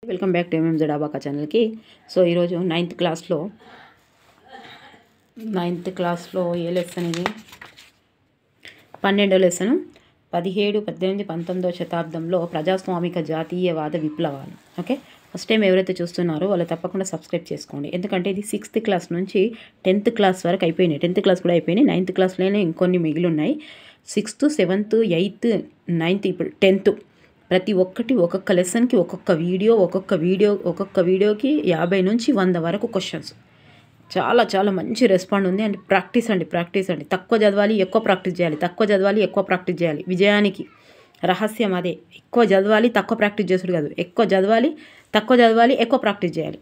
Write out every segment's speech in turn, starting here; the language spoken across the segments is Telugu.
వెల్కమ్ బ్యాక్ టు ఎంఎంజెడ్ అబాకా ఛానల్కి. సో ఈరోజు నైన్త్ క్లాస్లో ఏ లెసన్ ఇది? 12వ లెసను 17, 18, 19వ శతాబ్దంలో ప్రజాస్వామిక జాతీయవాద విప్లవాలు. ఓకే, ఫస్ట్ టైం ఎవరైతే చూస్తున్నారో వాళ్ళు తప్పకుండా సబ్స్క్రైబ్ చేసుకోండి. ఎందుకంటే ఇది 6th క్లాస్ నుంచి 10th క్లాస్ వరకు అయిపోయినాయి. 10th క్లాస్ కూడా అయిపోయినాయి. 9th క్లాస్లోనే ఇంకొన్ని మిగిలి ఉన్నాయి. 6th, 7th, 8th, 9th, ఇప్పుడు 10th. ప్రతి ఒక్కటి ఒక్కొక్క లెసన్కి ఒక్కొక్క వీడియోకి 50 నుంచి 100 వరకు క్వశ్చన్స్. చాలా చాలా మంచి రెస్పాండ్ ఉంది. అండ్ ప్రాక్టీస్ అండి. తక్కువ చదవాలి, ఎక్కువ ప్రాక్టీస్ చేయాలి. విజయానికి రహస్యం అదే. ఎక్కువ చదవాలి, తక్కువ ప్రాక్టీస్ చేసుడు కాదు. ఎక్కువ చదవాలి, ఎక్కువ ప్రాక్టీస్ చేయాలి.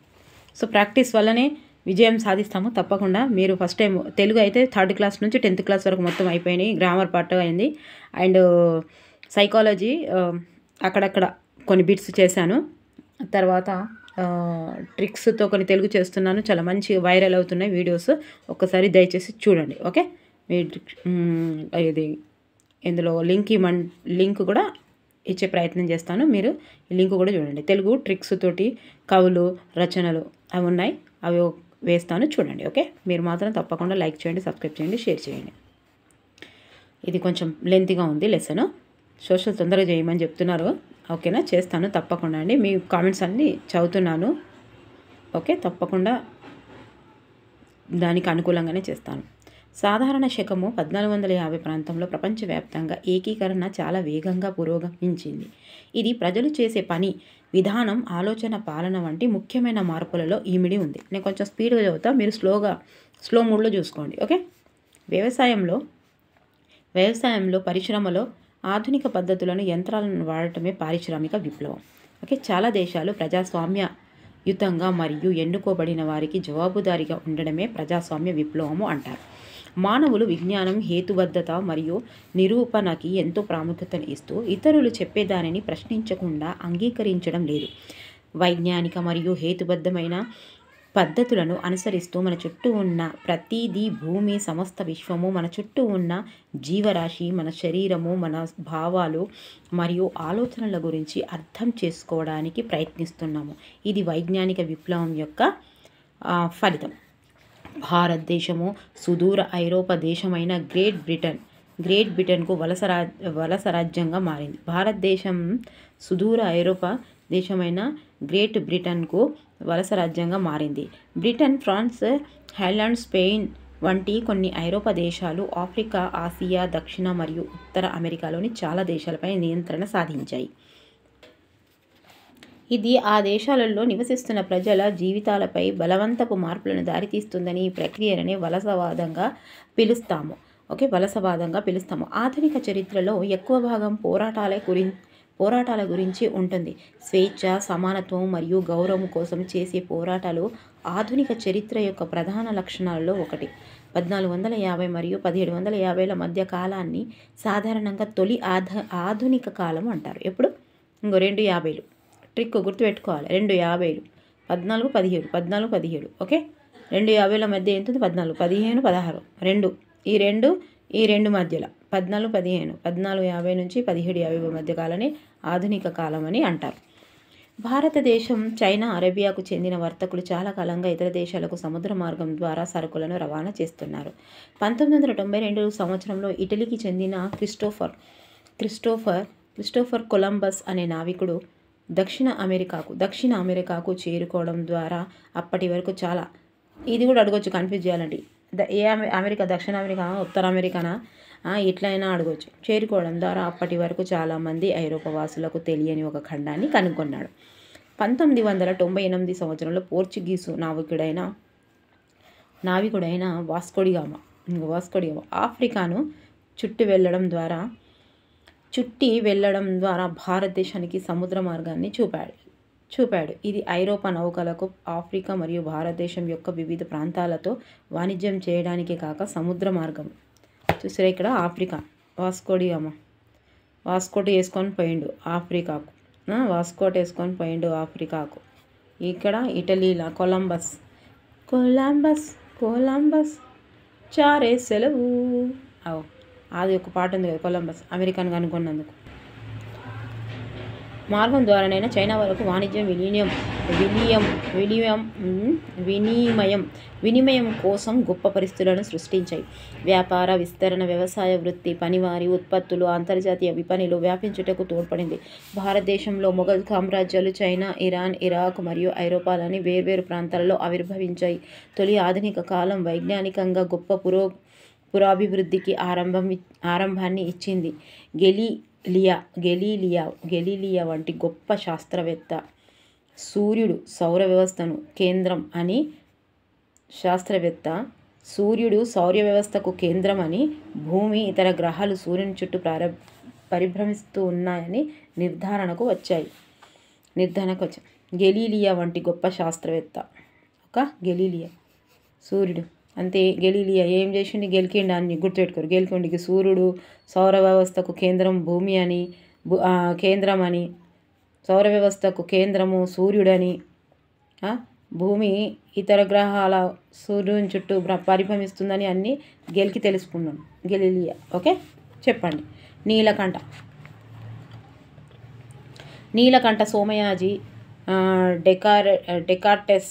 సో ప్రాక్టీస్ వల్లనే విజయం సాధిస్తాము తప్పకుండా. మీరు ఫస్ట్ టైం తెలుగు అయితే 3rd క్లాస్ నుంచి 10th క్లాస్ వరకు మొత్తం అయిపోయినాయి. గ్రామర్ పార్ట్ అయింది. అండ్ సైకాలజీ అక్కడక్కడ కొన్ని బిట్స్ చేశాను. తర్వాత ట్రిక్స్తో కొన్ని తెలుగు చేస్తున్నాను. చాలా మంచి వైరల్ అవుతున్నాయి వీడియోస్. ఒక్కసారి దయచేసి చూడండి. ఓకే, ఇది ఇందులో లింక్ కూడా ఇచ్చే ప్రయత్నం చేస్తాను. మీరు ఈ లింక్ కూడా చూడండి. తెలుగు ట్రిక్స్ తోటి కవులు, రచనలు అవి ఉన్నాయి. అవి వేస్తాను, చూడండి. ఓకే, మీరు మాత్రం తప్పకుండా లైక్ చేయండి, సబ్స్క్రైబ్ చేయండి, షేర్ చేయండి. ఇది కొంచెం లెంతీగా ఉంది లెసన్. సోషల్ తొందరగా చేయమని చెప్తున్నారు. ఓకేనా, చేస్తాను తప్పకుండా అండి. మీ కామెంట్స్ అన్నీ చదువుతున్నాను. ఓకే, తప్పకుండా దానికి అనుకూలంగానే చేస్తాను. సాధారణ శకము 1450 ప్రాంతంలో ప్రపంచవ్యాప్తంగా ఏకీకరణ చాలా వేగంగా పురోగమించింది. ఇది ప్రజలు చేసే పని విధానం, ఆలోచన, పాలన వంటి ముఖ్యమైన మార్పులలో ఈమిడి ఉంది. నేను కొంచెం స్పీడ్గా చదువుతా, మీరు స్లో మూడ్లో చూసుకోండి. ఓకే, వ్యవసాయంలో పరిశ్రమలో ఆధునిక పద్ధతులను, యంత్రాలను వాడటమే పారిశ్రామిక విప్లవం. ఓకే, చాలా దేశాలు ప్రజాస్వామ్యయుతంగా మరియు ఎన్నుకోబడిన వారికి జవాబుదారీగా ఉండడమే ప్రజాస్వామ్య విప్లవము అంటారు. మానవులు విజ్ఞానం, హేతుబద్ధత మరియు నిరూపణకి ఎంతో ప్రాముఖ్యతను ఇస్తూ ఇతరులు చెప్పేదానిని ప్రశ్నించకుండా అంగీకరించడం లేదు. వైజ్ఞానిక మరియు హేతుబద్ధమైన పద్ధతులను అనుసరిస్తూ మన చుట్టూ ఉన్న ప్రతిదీ, భూమి, సమస్త విశ్వము, మన చుట్టూ ఉన్న జీవరాశి, మన శరీరము, మన భావాలు మరియు ఆలోచనల గురించి అర్థం చేసుకోవడానికి ప్రయత్నిస్తున్నాము. ఇది వైజ్ఞానిక విప్లవం యొక్క ఫలితం. భారతదేశము సుదూర ఐరోపా దేశమైన గ్రేట్ బ్రిటన్కు వలస రాజ్యంగా మారింది. భారతదేశం సుదూర ఐరోపా దేశమైన గ్రేట్ బ్రిటన్కు వలస రాజ్యంగా మారింది. బ్రిటన్, ఫ్రాన్స్, హాలండ్, స్పెయిన్ వంటి కొన్ని ఐరోపా దేశాలు ఆఫ్రికా, ఆసియా, దక్షిణ మరియు ఉత్తర అమెరికాలోని చాలా దేశాలపై నియంత్రణ సాధించాయి. ఇది ఆ దేశాలలో నివసిస్తున్న ప్రజల జీవితాలపై బలవంతపు మార్పులను దారితీస్తుందని ఈ ప్రక్రియనే వలసవాదంగా పిలుస్తాము. ఓకే, వలసవాదంగా పిలుస్తాము. ఆధునిక చరిత్రలో ఎక్కువ భాగం పోరాటాల గురించి ఉంటుంది. స్వేచ్ఛ, సమానత్వం మరియు గౌరవం కోసం చేసే పోరాటాలు ఆధునిక చరిత్ర యొక్క ప్రధాన లక్షణాలలో ఒకటి. 1450 మరియు 1750ల మధ్య కాలాన్ని సాధారణంగా తొలి ఆధునిక కాలం అంటారు. ఎప్పుడు? 250లు. ట్రిక్ గుర్తుపెట్టుకోవాలి. 250లు 1417. ఓకే, 250ల మధ్య ఎంత ఉంది? 14, 15, 16. ఈ రెండు మధ్యలో 14, 15, 1450 నుంచి 1750 మధ్య కాలాన్ని ఆధునిక కాలం అని అంటారు. భారతదేశం, చైనా, అరేబియాకు చెందిన వర్తకులు చాలా కాలంగా ఇతర దేశాలకు సముద్ర మార్గం ద్వారా సరుకులను రవాణా చేస్తున్నారు. 1992 సంవత్సరంలో ఇటలీకి చెందిన క్రిస్టోఫర్ కొలంబస్ అనే నావికుడు దక్షిణ అమెరికాకు చేరుకోవడం ద్వారా అప్పటి వరకు చాలా, ఇది కూడా అడగొచ్చు కన్ఫ్యూజ్ చేయాలంటే, ఏ అమెరికా, దక్షిణ అమెరికా, ఉత్తర అమెరికానా, ఇట్లయినా అడగొచ్చు. చేరుకోవడం ద్వారా అప్పటి వరకు చాలామంది ఐరోపా వాసులకు తెలియని ఒక ఖండాన్ని కనుగొన్నాడు. 1998 సంవత్సరంలో పోర్చుగీసు నావికుడైన వాస్కోడిగామా ఆఫ్రికాను చుట్టి వెళ్ళడం ద్వారా భారతదేశానికి సముద్ర మార్గాన్ని చూపాడు. ఇది ఐరోపా నౌకలకు ఆఫ్రికా మరియు భారతదేశం యొక్క వివిధ ప్రాంతాలతో వాణిజ్యం చేయడానికే కాక సముద్ర మార్గం. చూసారా, ఇక్కడ ఆఫ్రికా వాస్కోట్ వేసుకొని పోయిండు ఆఫ్రికాకు. ఇక్కడ ఇటలీలా కొలంబస్ చారే సెలవు. అది ఒక పాట ఉంది కదా, కొలంబస్ అమెరికాను కనుగొన్నందుకు. మార్గం ద్వారానైనా చైనా వరకు వాణిజ్యం వినిమయం కోసం గొప్ప పరిస్థితులను సృష్టించాయి. వ్యాపార విస్తరణ, వ్యవసాయ వృత్తి, పనివారి ఉత్పత్తులు అంతర్జాతీయ విపణిలో వ్యాపించుటకు తోడ్పడింది. భారతదేశంలో మొఘల్ సామ్రాజ్యాలు చైనా, ఇరాన్, ఇరాక్ మరియు ఐరోపాలోని వేర్వేరు ప్రాంతాలలో ఆవిర్భవించాయి. తొలి ఆధునిక కాలం వైజ్ఞానికంగా గొప్ప పురోభివృద్ధికి ఆరంభాన్ని ఇచ్చింది. గెలీలియా వంటి గొప్ప శాస్త్రవేత్త సూర్యుడు సౌర వ్యవస్థకు కేంద్రం అని, భూమి, ఇతర గ్రహాలు సూర్యుని చుట్టూ పరిభ్రమిస్తూ ఉన్నాయని నిర్ధారణకు వచ్చాయి. గెలీలియా వంటి గొప్ప శాస్త్రవేత్త సూర్యుడు అంతే. గెలీలియా ఏం చేసిండు? గెలికిండు అని గుర్తుపెట్టుకోరు. గెలికొండికి సూర్యుడు సౌర వ్యవస్థకు కేంద్రం భూమి అని, సౌర వ్యవస్థకు కేంద్రము సూర్యుడని, భూమి ఇతర గ్రహాల సూర్యుని చుట్టూ పరిభ్రమిస్తుందని అన్నీ గెలికి తెలుసుకున్నాను. గెలీలియా. ఓకే, చెప్పండి. నీలకంఠ సోమయాజి, డెకార్టెస్,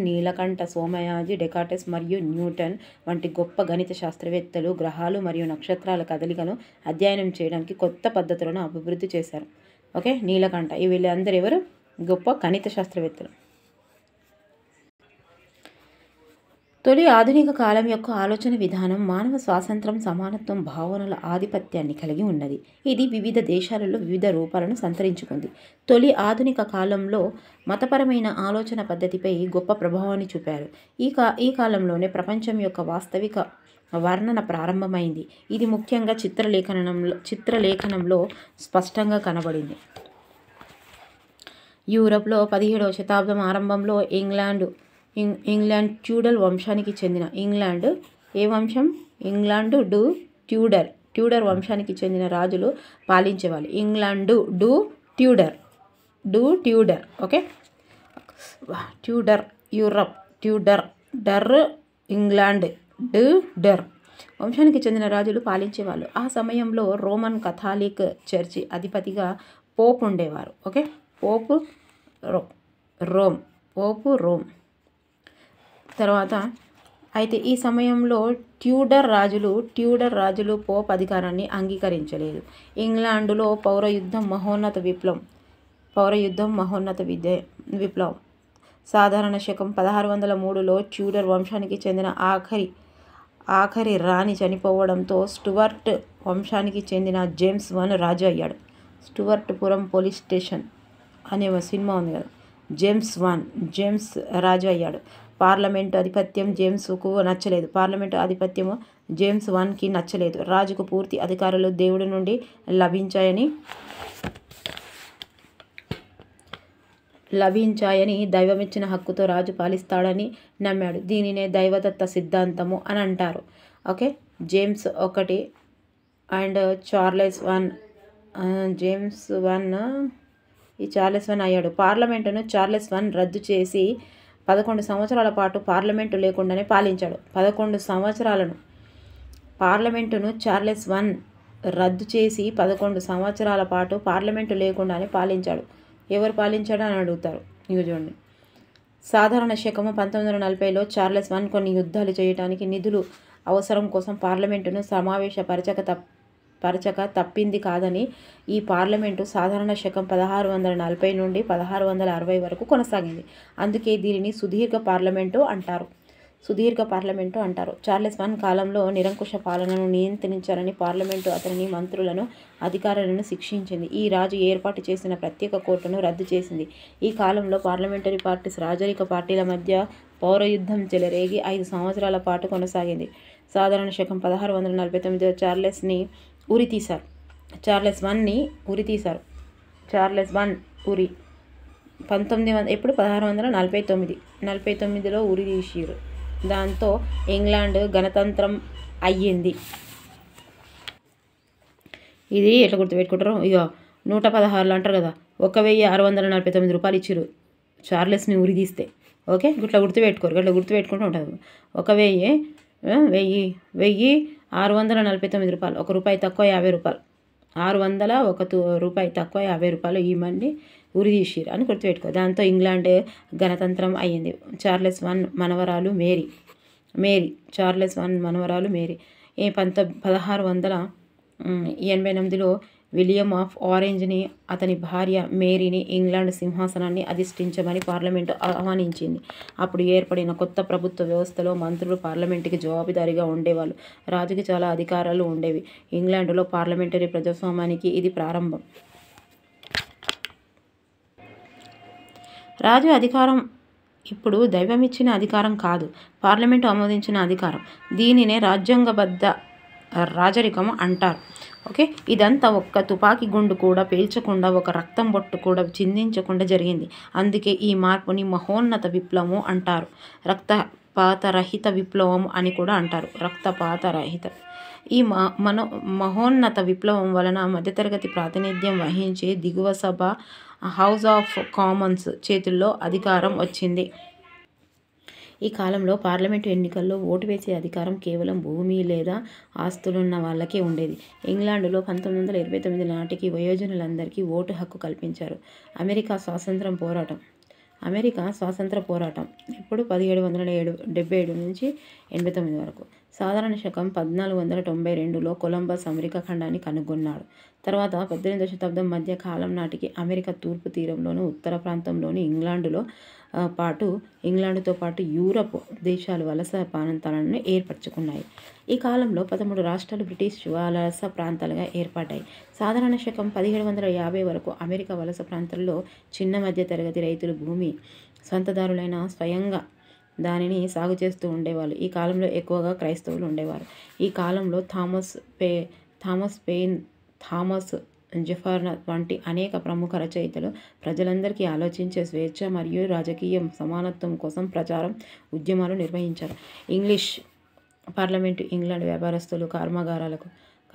నీలకంఠ సోమయాజి, డెకార్టెస్ మరియు న్యూటన్ వంటి గొప్ప గణిత శాస్త్రవేత్తలు గ్రహాలు మరియు నక్షత్రాల కదలికను అధ్యయనం చేయడానికి కొత్త పద్ధతులను అభివృద్ధి చేశారు. ఓకే, నీలకంఠ. వీళ్ళందరూ ఎవరు? గొప్ప గణిత శాస్త్రవేత్తలు. తొలి ఆధునిక కాలం యొక్క ఆలోచన విధానం మానవ స్వాతంత్రం, సమానత్వం భావనల ఆధిపత్యాన్ని కలిగి ఉన్నది. ఇది వివిధ దేశాలలో వివిధ రూపాలను సంతరించుకుంది. తొలి ఆధునిక కాలంలో మతపరమైన ఆలోచన పద్ధతిపై గొప్ప ప్రభావాన్ని చూపారు. ఈ కాలంలోనే ప్రపంచం యొక్క వాస్తవిక వర్ణన ప్రారంభమైంది. ఇది ముఖ్యంగా చిత్రలేఖనంలో స్పష్టంగా కనబడింది. యూరప్లో 17వ శతాబ్దం ఆరంభంలో ఇంగ్లాండ్ ట్యూడర్ వంశానికి చెందిన ట్యూడర్ వంశానికి చెందిన రాజులు పాలించేవాళ్ళు. England Tudor. Okay, Tudor Europe, డర్ ఇంగ్లాండ్, డర్ వంశానికి చెందిన రాజులు పాలించేవాళ్ళు. ఆ సమయంలో రోమన్ కథాలిక్ చర్చి అధిపతిగా పోప్ ఉండేవారు. Okay, pope Rome. తర్వాత అయితే ఈ సమయంలో ట్యూడర్ రాజులు పోప్ అధికారాన్ని అంగీకరించలేదు. ఇంగ్లాండులో పౌరయుద్ధం మహోన్నత విప్లవం సాధారణ శకం 1603లో ట్యూడర్ వంశానికి చెందిన ఆఖరి రాణి చనిపోవడంతో స్టూవర్ట్ వంశానికి చెందిన జేమ్స్ I రాజు అయ్యాడు. స్టూవర్ట్పురం పోలీస్ స్టేషన్ అనే సినిమా ఉంది కదా, జేమ్స్ రాజు అయ్యాడు. పార్లమెంటు ఆధిపత్యం జేమ్స్ Iకి నచ్చలేదు. రాజుకు పూర్తి అధికారాలు దేవుడి నుండి లభించాయని, దైవమిచ్చిన హక్కుతో రాజు పాలిస్తాడని నమ్మాడు. దీనినే దైవదత్త సిద్ధాంతము అని అంటారు. Okay, James I and Charles I అయ్యాడు. పార్లమెంటును చార్లెస్ I రద్దు చేసి 11 సంవత్సరాల పాటు పార్లమెంటు లేకుండానే పాలించాడు. 11 సంవత్సరాలను పార్లమెంటును చార్లెస్ I రద్దు చేసి 11 సంవత్సరాల పాటు పార్లమెంటు లేకుండానే పాలించాడు. ఎవరు పాలించాడు అని అడుగుతారు. ఇక చూడండి. సాధారణ శకము 1940లో చార్లెస్ I కొన్ని యుద్ధాలు చేయడానికి నిధులు అవసరం కోసం పార్లమెంటును సమావేశపరచక తప్పింది కాదని, ఈ పార్లమెంటు సాధారణ శకం 1640 నుండి 1660 వరకు కొనసాగింది. అందుకే దీనిని సుదీర్ఘ పార్లమెంటు అంటారు. చార్లెస్ I కాలంలో నిరంకుశ పాలనను నియంత్రించాలని పార్లమెంటు అతని మంత్రులను, అధికారులను శిక్షించింది. ఈ రాజు ఏర్పాటు చేసిన ప్రత్యేక కోర్టును రద్దు చేసింది. ఈ కాలంలో పార్లమెంటరీ పార్టీస్, రాజరిక పార్టీల మధ్య పౌరయుద్ధం చెలరేగి 5 సంవత్సరాల పాటు కొనసాగింది. సాధారణ శకం 1649లో చార్లెస్ Iని ఉరితీశారు. 1649లో ఉరి తీసిరు. దాంతో ఇంగ్లాండ్ గణతంత్రం అయ్యింది. ఇది ఎట్లా గుర్తుపెట్టుకుంటారు? ఇక 116 అంటారు కదా, 1649 రూపాయలు ఇచ్చిరు చార్లెస్ని ఉరి తీస్తే. ఓకే, ఇట్లా గుర్తుపెట్టుకోరు, ఇట్లా గుర్తుపెట్టుకుంటూ ఉంటుంది. 1649 రూపాయలు, 1 రూపాయి తక్కువ 50 రూపాయలు. రూపాయి తక్కువ 50 రూపాయలు ఇవ్వమని ఉరిదీసిరు అని గుర్తుపెట్టుకో. దాంతో ఇంగ్లాండ్ గణతంత్రం అయ్యింది. చార్లెస్ వన్ మనవరాలు మేరీ 1688లో విలియం ఆఫ్ ఆరెంజ్ని అతని భార్య మేరీని ఇంగ్లాండ్ సింహాసనాన్ని అధిష్ఠించమని పార్లమెంటు ఆహ్వానించింది. అప్పుడు ఏర్పడిన కొత్త ప్రభుత్వ వ్యవస్థలో మంత్రులు పార్లమెంటుకి జవాబుదారీగా ఉండేవాళ్ళు. రాజుకి చాలా అధికారాలు ఉండేవి. ఇంగ్లాండులో పార్లమెంటరీ ప్రజాస్వామ్యానికి ఇది ప్రారంభం. రాజు అధికారం ఇప్పుడు దైవమిచ్చిన అధికారం కాదు, పార్లమెంటు ఆమోదించిన అధికారం. దీనినే రాజ్యాంగబద్ధ రాజరికం అంటారు. ఓకే, ఇదంతా ఒక్క తుపాకీ గుండు కూడా పేల్చకుండా, ఒక రక్తం బొట్టు కూడా చిందించకుండా జరిగింది. అందుకే ఈ మార్పుని మహోన్నత విప్లవం అంటారు. రక్తపాతరహిత విప్లవం అని కూడా అంటారు. రక్తపాతరహిత ఈ మహోన్నత విప్లవం వలన మధ్యతరగతి ప్రాతినిధ్యం వహించే దిగువ సభ హౌస్ ఆఫ్ కామన్స్ చేతుల్లో అధికారం వచ్చింది. ఈ కాలంలో పార్లమెంటు ఎన్నికల్లో ఓటు వేసే అధికారం కేవలం భూమి లేదా ఆస్తులున్న వాళ్ళకే ఉండేది. ఇంగ్లాండులో 1929 నాటికి వయోజనులందరికీ ఓటు హక్కు కల్పించారు. అమెరికా స్వాతంత్ర పోరాటం ఇప్పుడు 1777 నుంచి 89 వరకు. సాధారణ శకం 1492లో కొలంబస్ అమెరికా ఖండాన్ని కనుగొన్నాడు. తర్వాత 18వ శతాబ్దం మధ్య కాలం నాటికి అమెరికా తూర్పు తీరంలోను, ఉత్తర ప్రాంతంలోని ఇంగ్లాండుతో పాటు యూరప్ దేశాలు వలస ప్రాంతాలను ఏర్పరచుకున్నాయి. ఈ కాలంలో 13 రాష్ట్రాలు బ్రిటిష్ వలస ప్రాంతాలుగా ఏర్పడ్డాయి. సాధారణ శకం 1750 వరకు అమెరికా వలస ప్రాంతాల్లో చిన్న మధ్య తరగతి రైతులు భూమి స్వంతదారులైన స్వయంగా దానిని సాగు చేస్తూ ఉండేవాళ్ళు. ఈ కాలంలో ఎక్కువగా క్రైస్తవులు ఉండేవారు. ఈ కాలంలో థామస్ జెఫర్సన్ వంటి అనేక ప్రముఖ రచయితలు ప్రజలందరికీ ఆలోచించే స్వేచ్ఛ మరియు రాజకీయ సమానత్వం కోసం ఉద్యమాలు నిర్వహించారు. ఇంగ్లీష్ పార్లమెంటు ఇంగ్లాండ్ వ్యాపారస్తులు,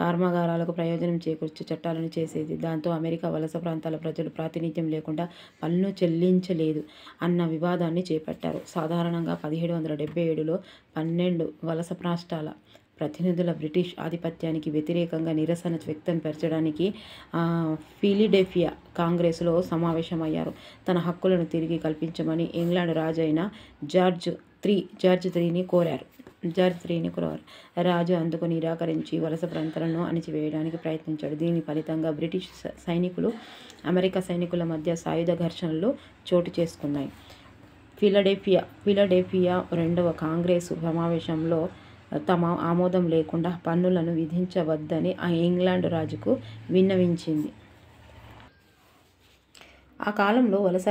కర్మాగారాలకు ప్రయోజనం చేకూర్చే చట్టాలను చేసేది. దాంతో అమెరికా వలస ప్రాంతాల ప్రజలు ప్రాతినిధ్యం లేకుండా పన్ను చెల్లించలేదు అన్న వివాదాన్ని చేపట్టారు. సాధారణంగా 1777లో 12 వలస రాష్ట్రాల ప్రతినిధులు బ్రిటిష్ ఆధిపత్యానికి వ్యతిరేకంగా నిరసన వ్యక్తపరచడానికి ఫిలడెల్ఫియా కాంగ్రెస్లో సమావేశమయ్యారు. తన హక్కులను తిరిగి కల్పించమని ఇంగ్లాండ్ రాజు అయిన జార్జ్ త్రీని కోరారు. రాజు అందుకు నిరాకరించి వలస ప్రాంతాలను అణిచివేయడానికి ప్రయత్నించాడు. దీని ఫలితంగా బ్రిటిష్ సైనికులు, అమెరికా సైనికుల మధ్య సాయుధ ఘర్షణలు చోటు చేసుకున్నాయి. ఫిలడెల్ఫియా 2వ కాంగ్రెసు సమావేశంలో తమ ఆమోదం లేకుండా పన్నులను విధించవద్దని ఇంగ్లాండ్ రాజుకు విన్నవించింది. ఆ కాలంలో వలస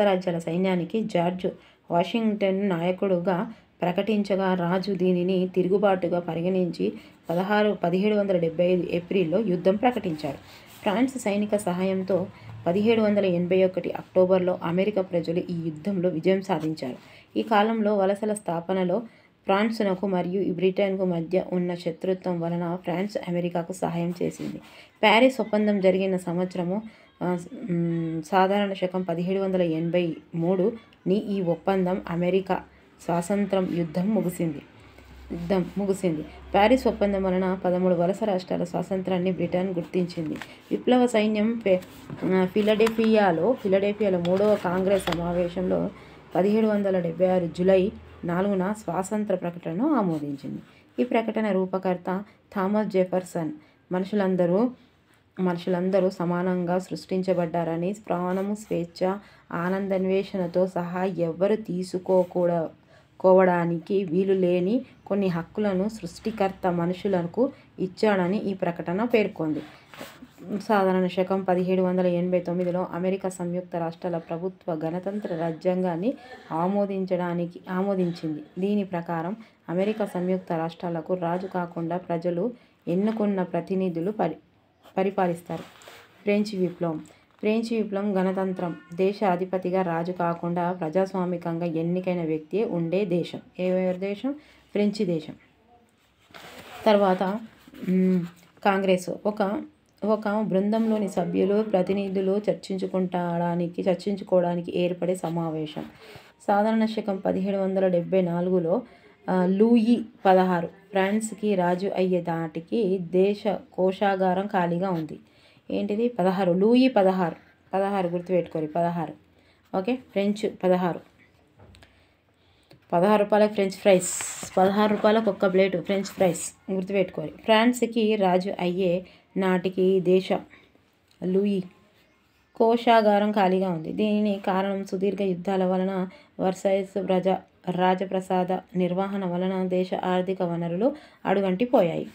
రాజ్యాల సైన్యానికి జార్జ్ వాషింగ్టన్ నాయకుడుగా ప్రకటించగా రాజు దీనిని తిరుగుబాటుగా పరిగణించి 1775 ఏప్రిల్లో యుద్ధం ప్రకటించాడు. ఫ్రాన్స్ సైనిక సహాయంతో 1781 అక్టోబర్లో అమెరికా ప్రజలు ఈ యుద్ధంలో విజయం సాధించారు. ఈ కాలంలో వలసల స్థాపనలో ఫ్రాన్స్కు మరియు బ్రిటన్కు మధ్య ఉన్న శత్రుత్వం వలన ఫ్రాన్స్ అమెరికాకు సహాయం చేసింది. ప్యారిస్ ఒప్పందం జరిగిన సంవత్సరము సాధారణ శకం 1783ని ఈ ఒప్పందం అమెరికా స్వాతంత్రం యుద్ధం ముగిసింది. ప్యారిస్ ఒప్పందం వలన 13 వలస రాష్ట్రాల స్వాతంత్రాన్ని బ్రిటన్ గుర్తించింది. విప్లవ సైన్యం ఫిలడెల్ఫియాలో 3వ కాంగ్రెస్ సమావేశంలో 1776 జూలై 4న స్వాతంత్ర ప్రకటనను ఆమోదించింది. ఈ ప్రకటన రూపకర్త థామస్ జెఫర్సన్ మనుషులందరూ సమానంగా సృష్టించబడ్డారని, ప్రాణము, స్వేచ్ఛ, ఆనందాన్వేషణతో సహా ఎవ్వరూ తీసుకోవడానికి వీలు లేని కొన్ని హక్కులను సృష్టికర్త మనుషులకు ఇచ్చాడని ఈ ప్రకటన పేర్కొంది. సాధారణ శకం 1789లో అమెరికా సంయుక్త రాష్ట్రాల ప్రభుత్వ గణతంత్ర రాజ్యాంగాన్ని ఆమోదించింది. దీని ప్రకారం అమెరికా సంయుక్త రాష్ట్రాలకు రాజు కాకుండా ప్రజలు ఎన్నుకున్న ప్రతినిధులు పరిపాలిస్తారు. ఫ్రెంచ్ విప్లవం గణతంత్రం. దేశ అధిపతిగా రాజు కాకుండా ప్రజాస్వామికంగా ఎన్నికైన వ్యక్తి ఉండే దేశం. ఎవరి దేశం? ఫ్రెంచ్ దేశం. తర్వాత కాంగ్రెస్ ఒక బృందంలోని సభ్యులు, ప్రతినిధులు చర్చించుకోవడానికి ఏర్పడే సమావేశం. సాధారణ శకం 1774లో లూయి 16 ఫ్రాన్స్కి రాజు అయ్యే నాటికి దేశ కోశాగారం ఖాళీగా ఉంది. ఏంటిది 16 లూయి 16 గుర్తుపెట్టుకోరు 16 ఓకే. ఫ్రెంచ్ 16 రూపాయలకు ఫ్రెంచ్ ఫ్రైస్ 16 రూపాయలకు ఒక్క ప్లేటు ఫ్రెంచ్ ఫ్రైస్ గుర్తుపెట్టుకోరు. ఫ్రాన్స్కి రాజు అయ్యే నాటికి దేశ లూయి కోశాగారం ఖాళీగా ఉంది. దీని కారణం సుదీర్ఘ యుద్ధాల వలన వర్సైస్ రాజప్రసాద నిర్వహణ వలన దేశ ఆర్థిక వనరులు అడుగంటిపోయాయి.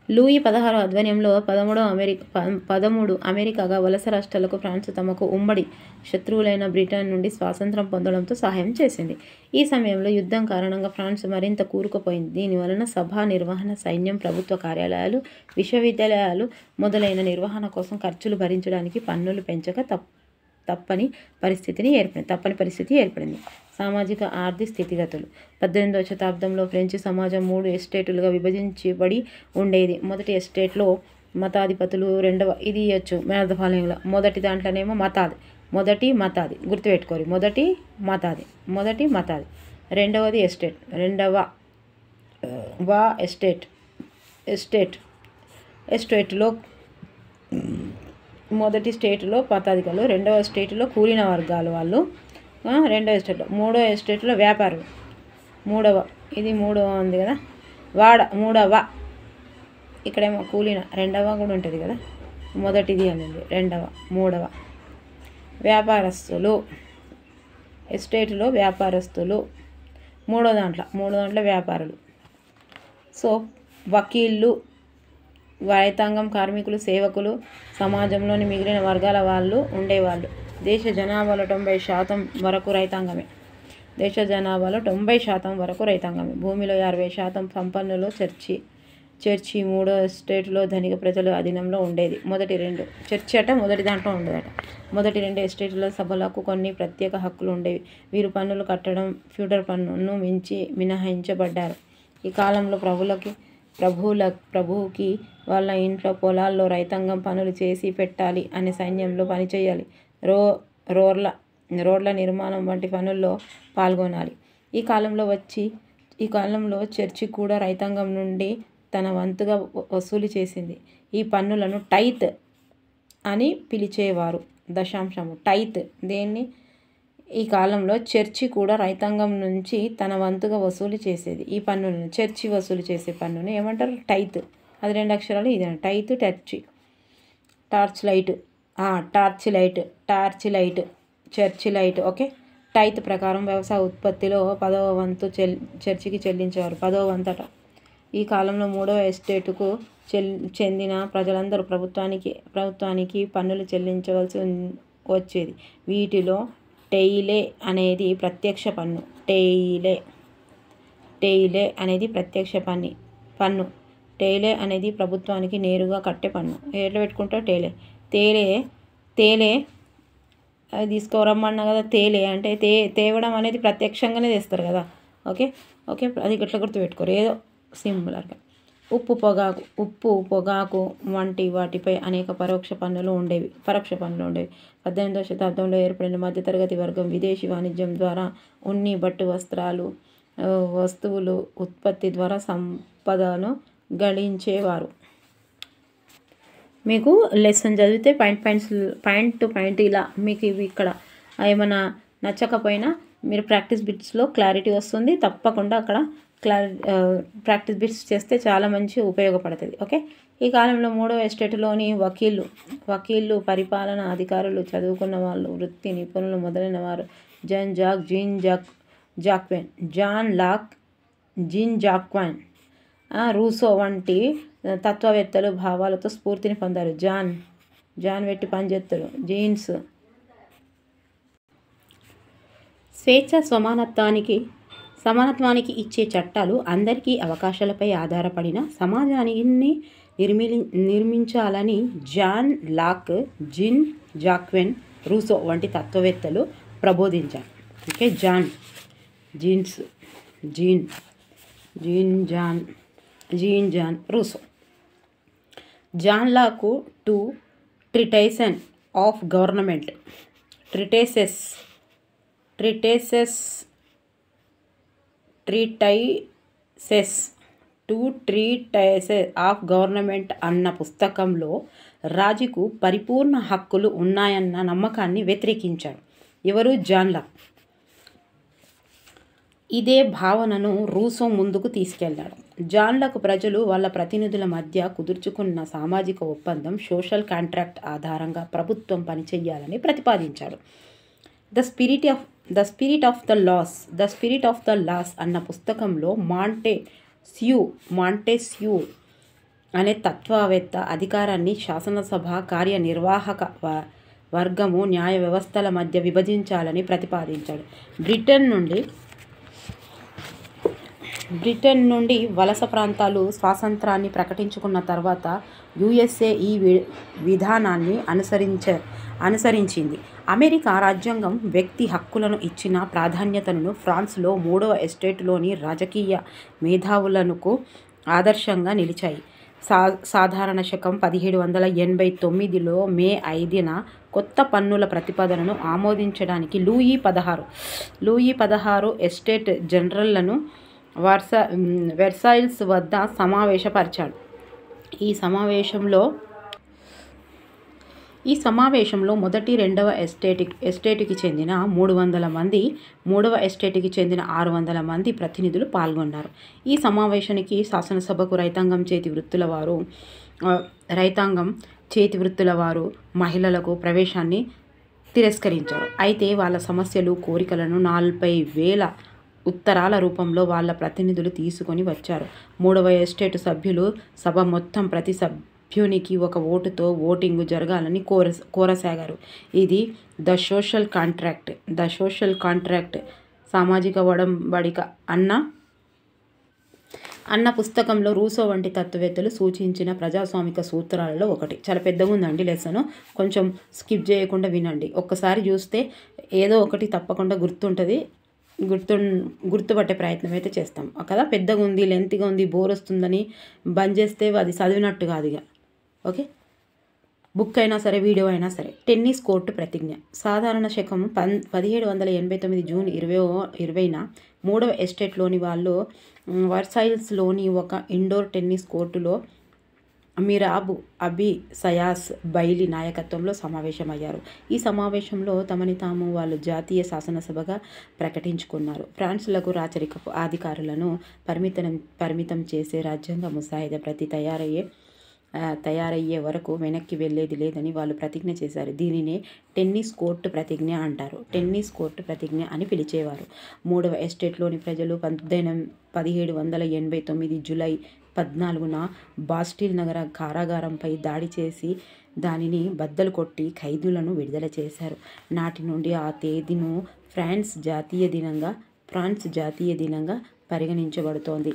లూయి 16 ఆధ్వర్యంలో 13 అమెరికాగా వలస రాష్ట్రాలకు ఫ్రాన్స్ తమకు ఉమ్మడి శత్రువులైన బ్రిటన్ నుండి స్వాతంత్రం పొందడంతో సహాయం చేసింది. ఈ సమయంలో యుద్ధం కారణంగా ఫ్రాన్స్ మరింత కూరుకుపోయింది. దీనివలన సభా నిర్వహణ, సైన్యం, ప్రభుత్వ కార్యాలయాలు, విశ్వవిద్యాలయాలు మొదలైన నిర్వహణ కోసం ఖర్చులు భరించడానికి పన్నులు పెంచక తప్పని పరిస్థితి ఏర్పడింది. సామాజిక ఆర్థిక స్థితిగతులు 18వ శతాబ్దంలో ఫ్రెంచ్ సమాజం 3 ఎస్టేటులుగా విభజించబడి ఉండేది. మొదటి ఎస్టేట్లో మతాధిపతులు, రెండవ ఇది ఇవ్వచ్చు మేధఫాలయంలో మొదటి దాంట్లోనేమో మొదటి మతాది గుర్తుపెట్టుకోరు మొదటి మతాది. రెండవది ఎస్టేట్లో మొదటి స్టేట్లో మతాధికారులు, రెండవ స్టేట్లో కూలిన వర్గాలు వాళ్ళు, రెండవ ఎస్టేట్లో, మూడవ ఎస్టేట్లో వ్యాపారులు, మూడవ ఉంది కదా మూడవ ఇక్కడేమో కూలిన రెండవ కూడా ఉంటుంది కదా, మొదటిది అనేది మూడవ వ్యాపారస్తులు, ఎస్టేట్లో వ్యాపారస్తులు, మూడో దాంట్లో వ్యాపారులు. సో వకీళ్ళు, రైతాంగం, కార్మికులు, సేవకులు, సమాజంలోని మిగిలిన వర్గాల వాళ్ళు ఉండేవాళ్ళు. దేశ జనాభాలో 90% వరకు రైతాంగమే. భూమిలో 60% సంపన్నులు చర్చి మూడో ఎస్టేట్లో ధనిక ప్రజల అధీనంలో ఉండేది. మొదటి దాంట్లో ఉండదట. మొదటి 2 ఎస్టేట్ల సభలకు కొన్ని ప్రత్యేక హక్కులు ఉండేవి. వీరు పన్నులు కట్టడం ఫ్యూడల్ పన్నును మించి మినహాయించబడ్డారు. ఈ కాలంలో ప్రభువుకి వాళ్ళ ఇంట్లో పొలాల్లో రైతాంగం పనులు చేసి పెట్టాలి అని సైన్యంలో పనిచేయాలి, రోడ్ల నిర్మాణం వంటి పనుల్లో పాల్గొనాలి. ఈ కాలంలో చర్చి కూడా రైతాంగం నుండి తన వంతుగా వసూలు చేసింది. ఈ పన్నులను టైత్ అని పిలిచేవారు. దశాంశము టైత్. ఈ కాలంలో చర్చి కూడా రైతాంగం నుంచి తన వంతుగా వసూలు చేసేది. ఈ పన్నులను చర్చి వసూలు చేసే పన్నును ఏమంటారు? టైత్. అది 2 అక్షరాలు ఇదే tithe, torch light, church light okay. Tithe ప్రకారం వ్యవసాయ ఉత్పత్తిలో 10వ వంతు చర్చికి చెల్లించేవారు. 10వ వంతట. ఈ కాలంలో 3వ ఎస్టేటుకు చెందిన ప్రజలందరూ ప్రభుత్వానికి పన్నులు చెల్లించవలసి వచ్చేది. వీటిలో టెయిలే అనేది ప్రత్యక్ష పన్ను. టెయిలే అనేది ప్రత్యక్ష పన్ను. టెయిలే అనేది ప్రభుత్వానికి నేరుగా కట్టే పన్ను. ఎట్లా పెట్టుకుంటావు? తేలే అది తీసుకురమ్మన్నా కదా. తేలే అంటే తేవడం అనేది ప్రత్యక్షంగానే తెస్తారు కదా. ఓకే. అది ఎట్లా గుర్తుపెట్టుకోరు, ఏదో సింపుల్గా. ఉప్పు, పొగాకు వంటి వాటిపై అనేక పరోక్ష పన్నులు ఉండేవి. 18వ శతాబ్దంలో ఏర్పడిన మధ్యతరగతి వర్గం విదేశీ వాణిజ్యం ద్వారా ఉన్ని, బట్టు, వస్తువులు ఉత్పత్తి ద్వారా సంపదను గడించేవారు. మీకు లెసన్ చదివితే పాయింట్ టు పాయింట్ ఇలా మీకు ఇవి ఇక్కడ ఏమైనా నచ్చకపోయినా మీరు ప్రాక్టీస్ బిట్స్లో క్లారిటీ వస్తుంది. తప్పకుండా అక్కడ ప్రాక్టీస్ బిట్స్ చేస్తే చాలా మంచి ఉపయోగపడుతుంది. ఓకే. ఈ కాలంలో 3వ ఎస్టేటులోని వకీళ్ళు, పరిపాలనా అధికారులు, చదువుకున్న వాళ్ళు, వృత్తి నిపుణులు మొదలైన వారు జాన్ లాక్, జీన్ జాక్వైన్, రూసో వంటి తత్వవేత్తలు భావాలతో స్ఫూర్తిని పొందారు. జాన్ వెట్టి పనిచేస్తాడు. జీన్స్ స్వేచ్ఛ, సమానత్వానికి ఇచ్చే చట్టాలు, అందరికీ అవకాశాలపై ఆధారపడిన సమాజాన్ని నిర్మించాలని John Locke, Jean Jacques, Rousseau వంటి తత్వవేత్తలు ప్రబోధించారు. Okay. Jean Jean Rousseau. John Locke 2 treatises of government. Treatises treatises two treatises of government అన్న పుస్తకంలో రాజుకు పరిపూర్ణ హక్కులు ఉన్నాయన్న నమ్మకాన్ని వ్యతిరేకించారు. ఎవరు? John Locke. ఇదే భావనను రూసో ముందుకు తీసుకెళ్లాడు. జాన్ లాక్ ప్రజలు వాళ్ళ ప్రతినిధుల మధ్య కుదుర్చుకున్న సామాజిక ఒప్పందం సోషల్ కాంట్రాక్ట్ ఆధారంగా ప్రభుత్వం పనిచేయాలని ప్రతిపాదించాడు. The spirit of the laws అన్న పుస్తకంలో మాంటెస్క్యూ అనే తత్వవేత్త అధికారాన్ని శాసనసభ కార్యనిర్వాహక వర్గము న్యాయ వ్యవస్థల మధ్య విభజించాలని ప్రతిపాదించాడు. బ్రిటన్ నుండి వలస ప్రాంతాలు స్వాతంత్రాన్ని ప్రకటించుకున్న తర్వాత యుఎస్ఏ ఈ విధానాన్ని అనుసరించింది. అమెరికా రాజ్యాంగం వ్యక్తి హక్కులను ఇచ్చిన ప్రాధాన్యతను ఫ్రాన్స్లో మూడవ ఎస్టేట్లోని రాజకీయ మేధావులకు ఆదర్శంగా నిలిచాయి. సాధారణ శకం 1789లో మే 5న కొత్త పన్నుల ప్రతిపాదనను ఆమోదించడానికి లూయి 16 ఎస్టేట్ జనరల్లను వెర్సాయిల్స్ వద్ద సమావేశపరిచాడు. ఈ సమావేశంలో మొదటి, రెండవ ఎస్టేటుకి చెందిన 300 మంది, మూడవ ఎస్టేటుకి చెందిన 600 మంది ప్రతినిధులు పాల్గొన్నారు. ఈ సమావేశానికి శాసనసభకు రైతాంగం చేతి వృత్తుల వారు మహిళలకు ప్రవేశాన్ని తిరస్కరించారు. అయితే వాళ్ళ సమస్యలు, కోరికలను 40,000 ఉత్తరాల రూపంలో వాళ్ళ ప్రతినిధులు తీసుకొని వచ్చారు. మూడవ ఎస్టేటు సభ్యులు సభ మొత్తం ప్రతి సభ్యునికి ఒక ఓటుతో ఓటింగు జరగాలని కోరసాగారు. ఇది ద సోషల్ కాంట్రాక్ట్ సామాజిక ఒడంబడిక అన్న పుస్తకంలో రూసో వంటి తత్వవేత్తలు సూచించిన ప్రజాస్వామిక సూత్రాలలో ఒకటి. చాలా పెద్దగా ఉందండి లెసను, కొంచెం స్కిప్ చేయకుండా వినండి. ఒక్కసారి చూస్తే ఏదో ఒకటి తప్పకుండా గుర్తుపట్టే ప్రయత్నం అయితే చేస్తాం కదా. పెద్దగా ఉంది, లెంత్గా ఉంది, బోర్ వస్తుందని బంద్ చేస్తే అది చదివినట్టు కాదు ఇక. ఓకే, బుక్ అయినా సరే, వీడియో అయినా సరే. టెన్నిస్ కోర్టు ప్రతిజ్ఞ. సాధారణ శకం 1789 జూన్ 20న మూడవ ఎస్టేట్లోని వాళ్ళు వర్సాయిల్స్లోని ఒక ఇండోర్ టెన్నిస్ కోర్టులో అమీర్ అబీ సయాస్ బైలీ నాయకత్వంలో సమావేశమయ్యారు. ఈ సమావేశంలో తమని తాము వాళ్ళు జాతీయ శాసనసభగా ప్రకటించుకున్నారు. ఫ్రాన్స్లకు రాచరికపు అధికారులను పరిమితం చేసే రాజ్యాంగ ముసాయిదా ప్రతి తయారయ్యే వరకు వెనక్కి వెళ్ళేది లేదని వాళ్ళు ప్రతిజ్ఞ చేశారు. దీనినే టెన్నిస్ కోర్టు ప్రతిజ్ఞ అంటారు. టెన్నిస్ కోర్టు ప్రతిజ్ఞ అని పిలిచేవారు. మూడవ ఎస్టేట్లోని ప్రజలు 1789 జూలై 14న బాస్టిల్ నగర కారాగారంపై దాడి చేసి దానిని బద్దలు కొట్టి ఖైదీలను విడుదల చేశారు. నాటి నుండి ఆ తేదీను ఫ్రాన్స్ జాతీయ దినంగా పరిగణించబడుతోంది.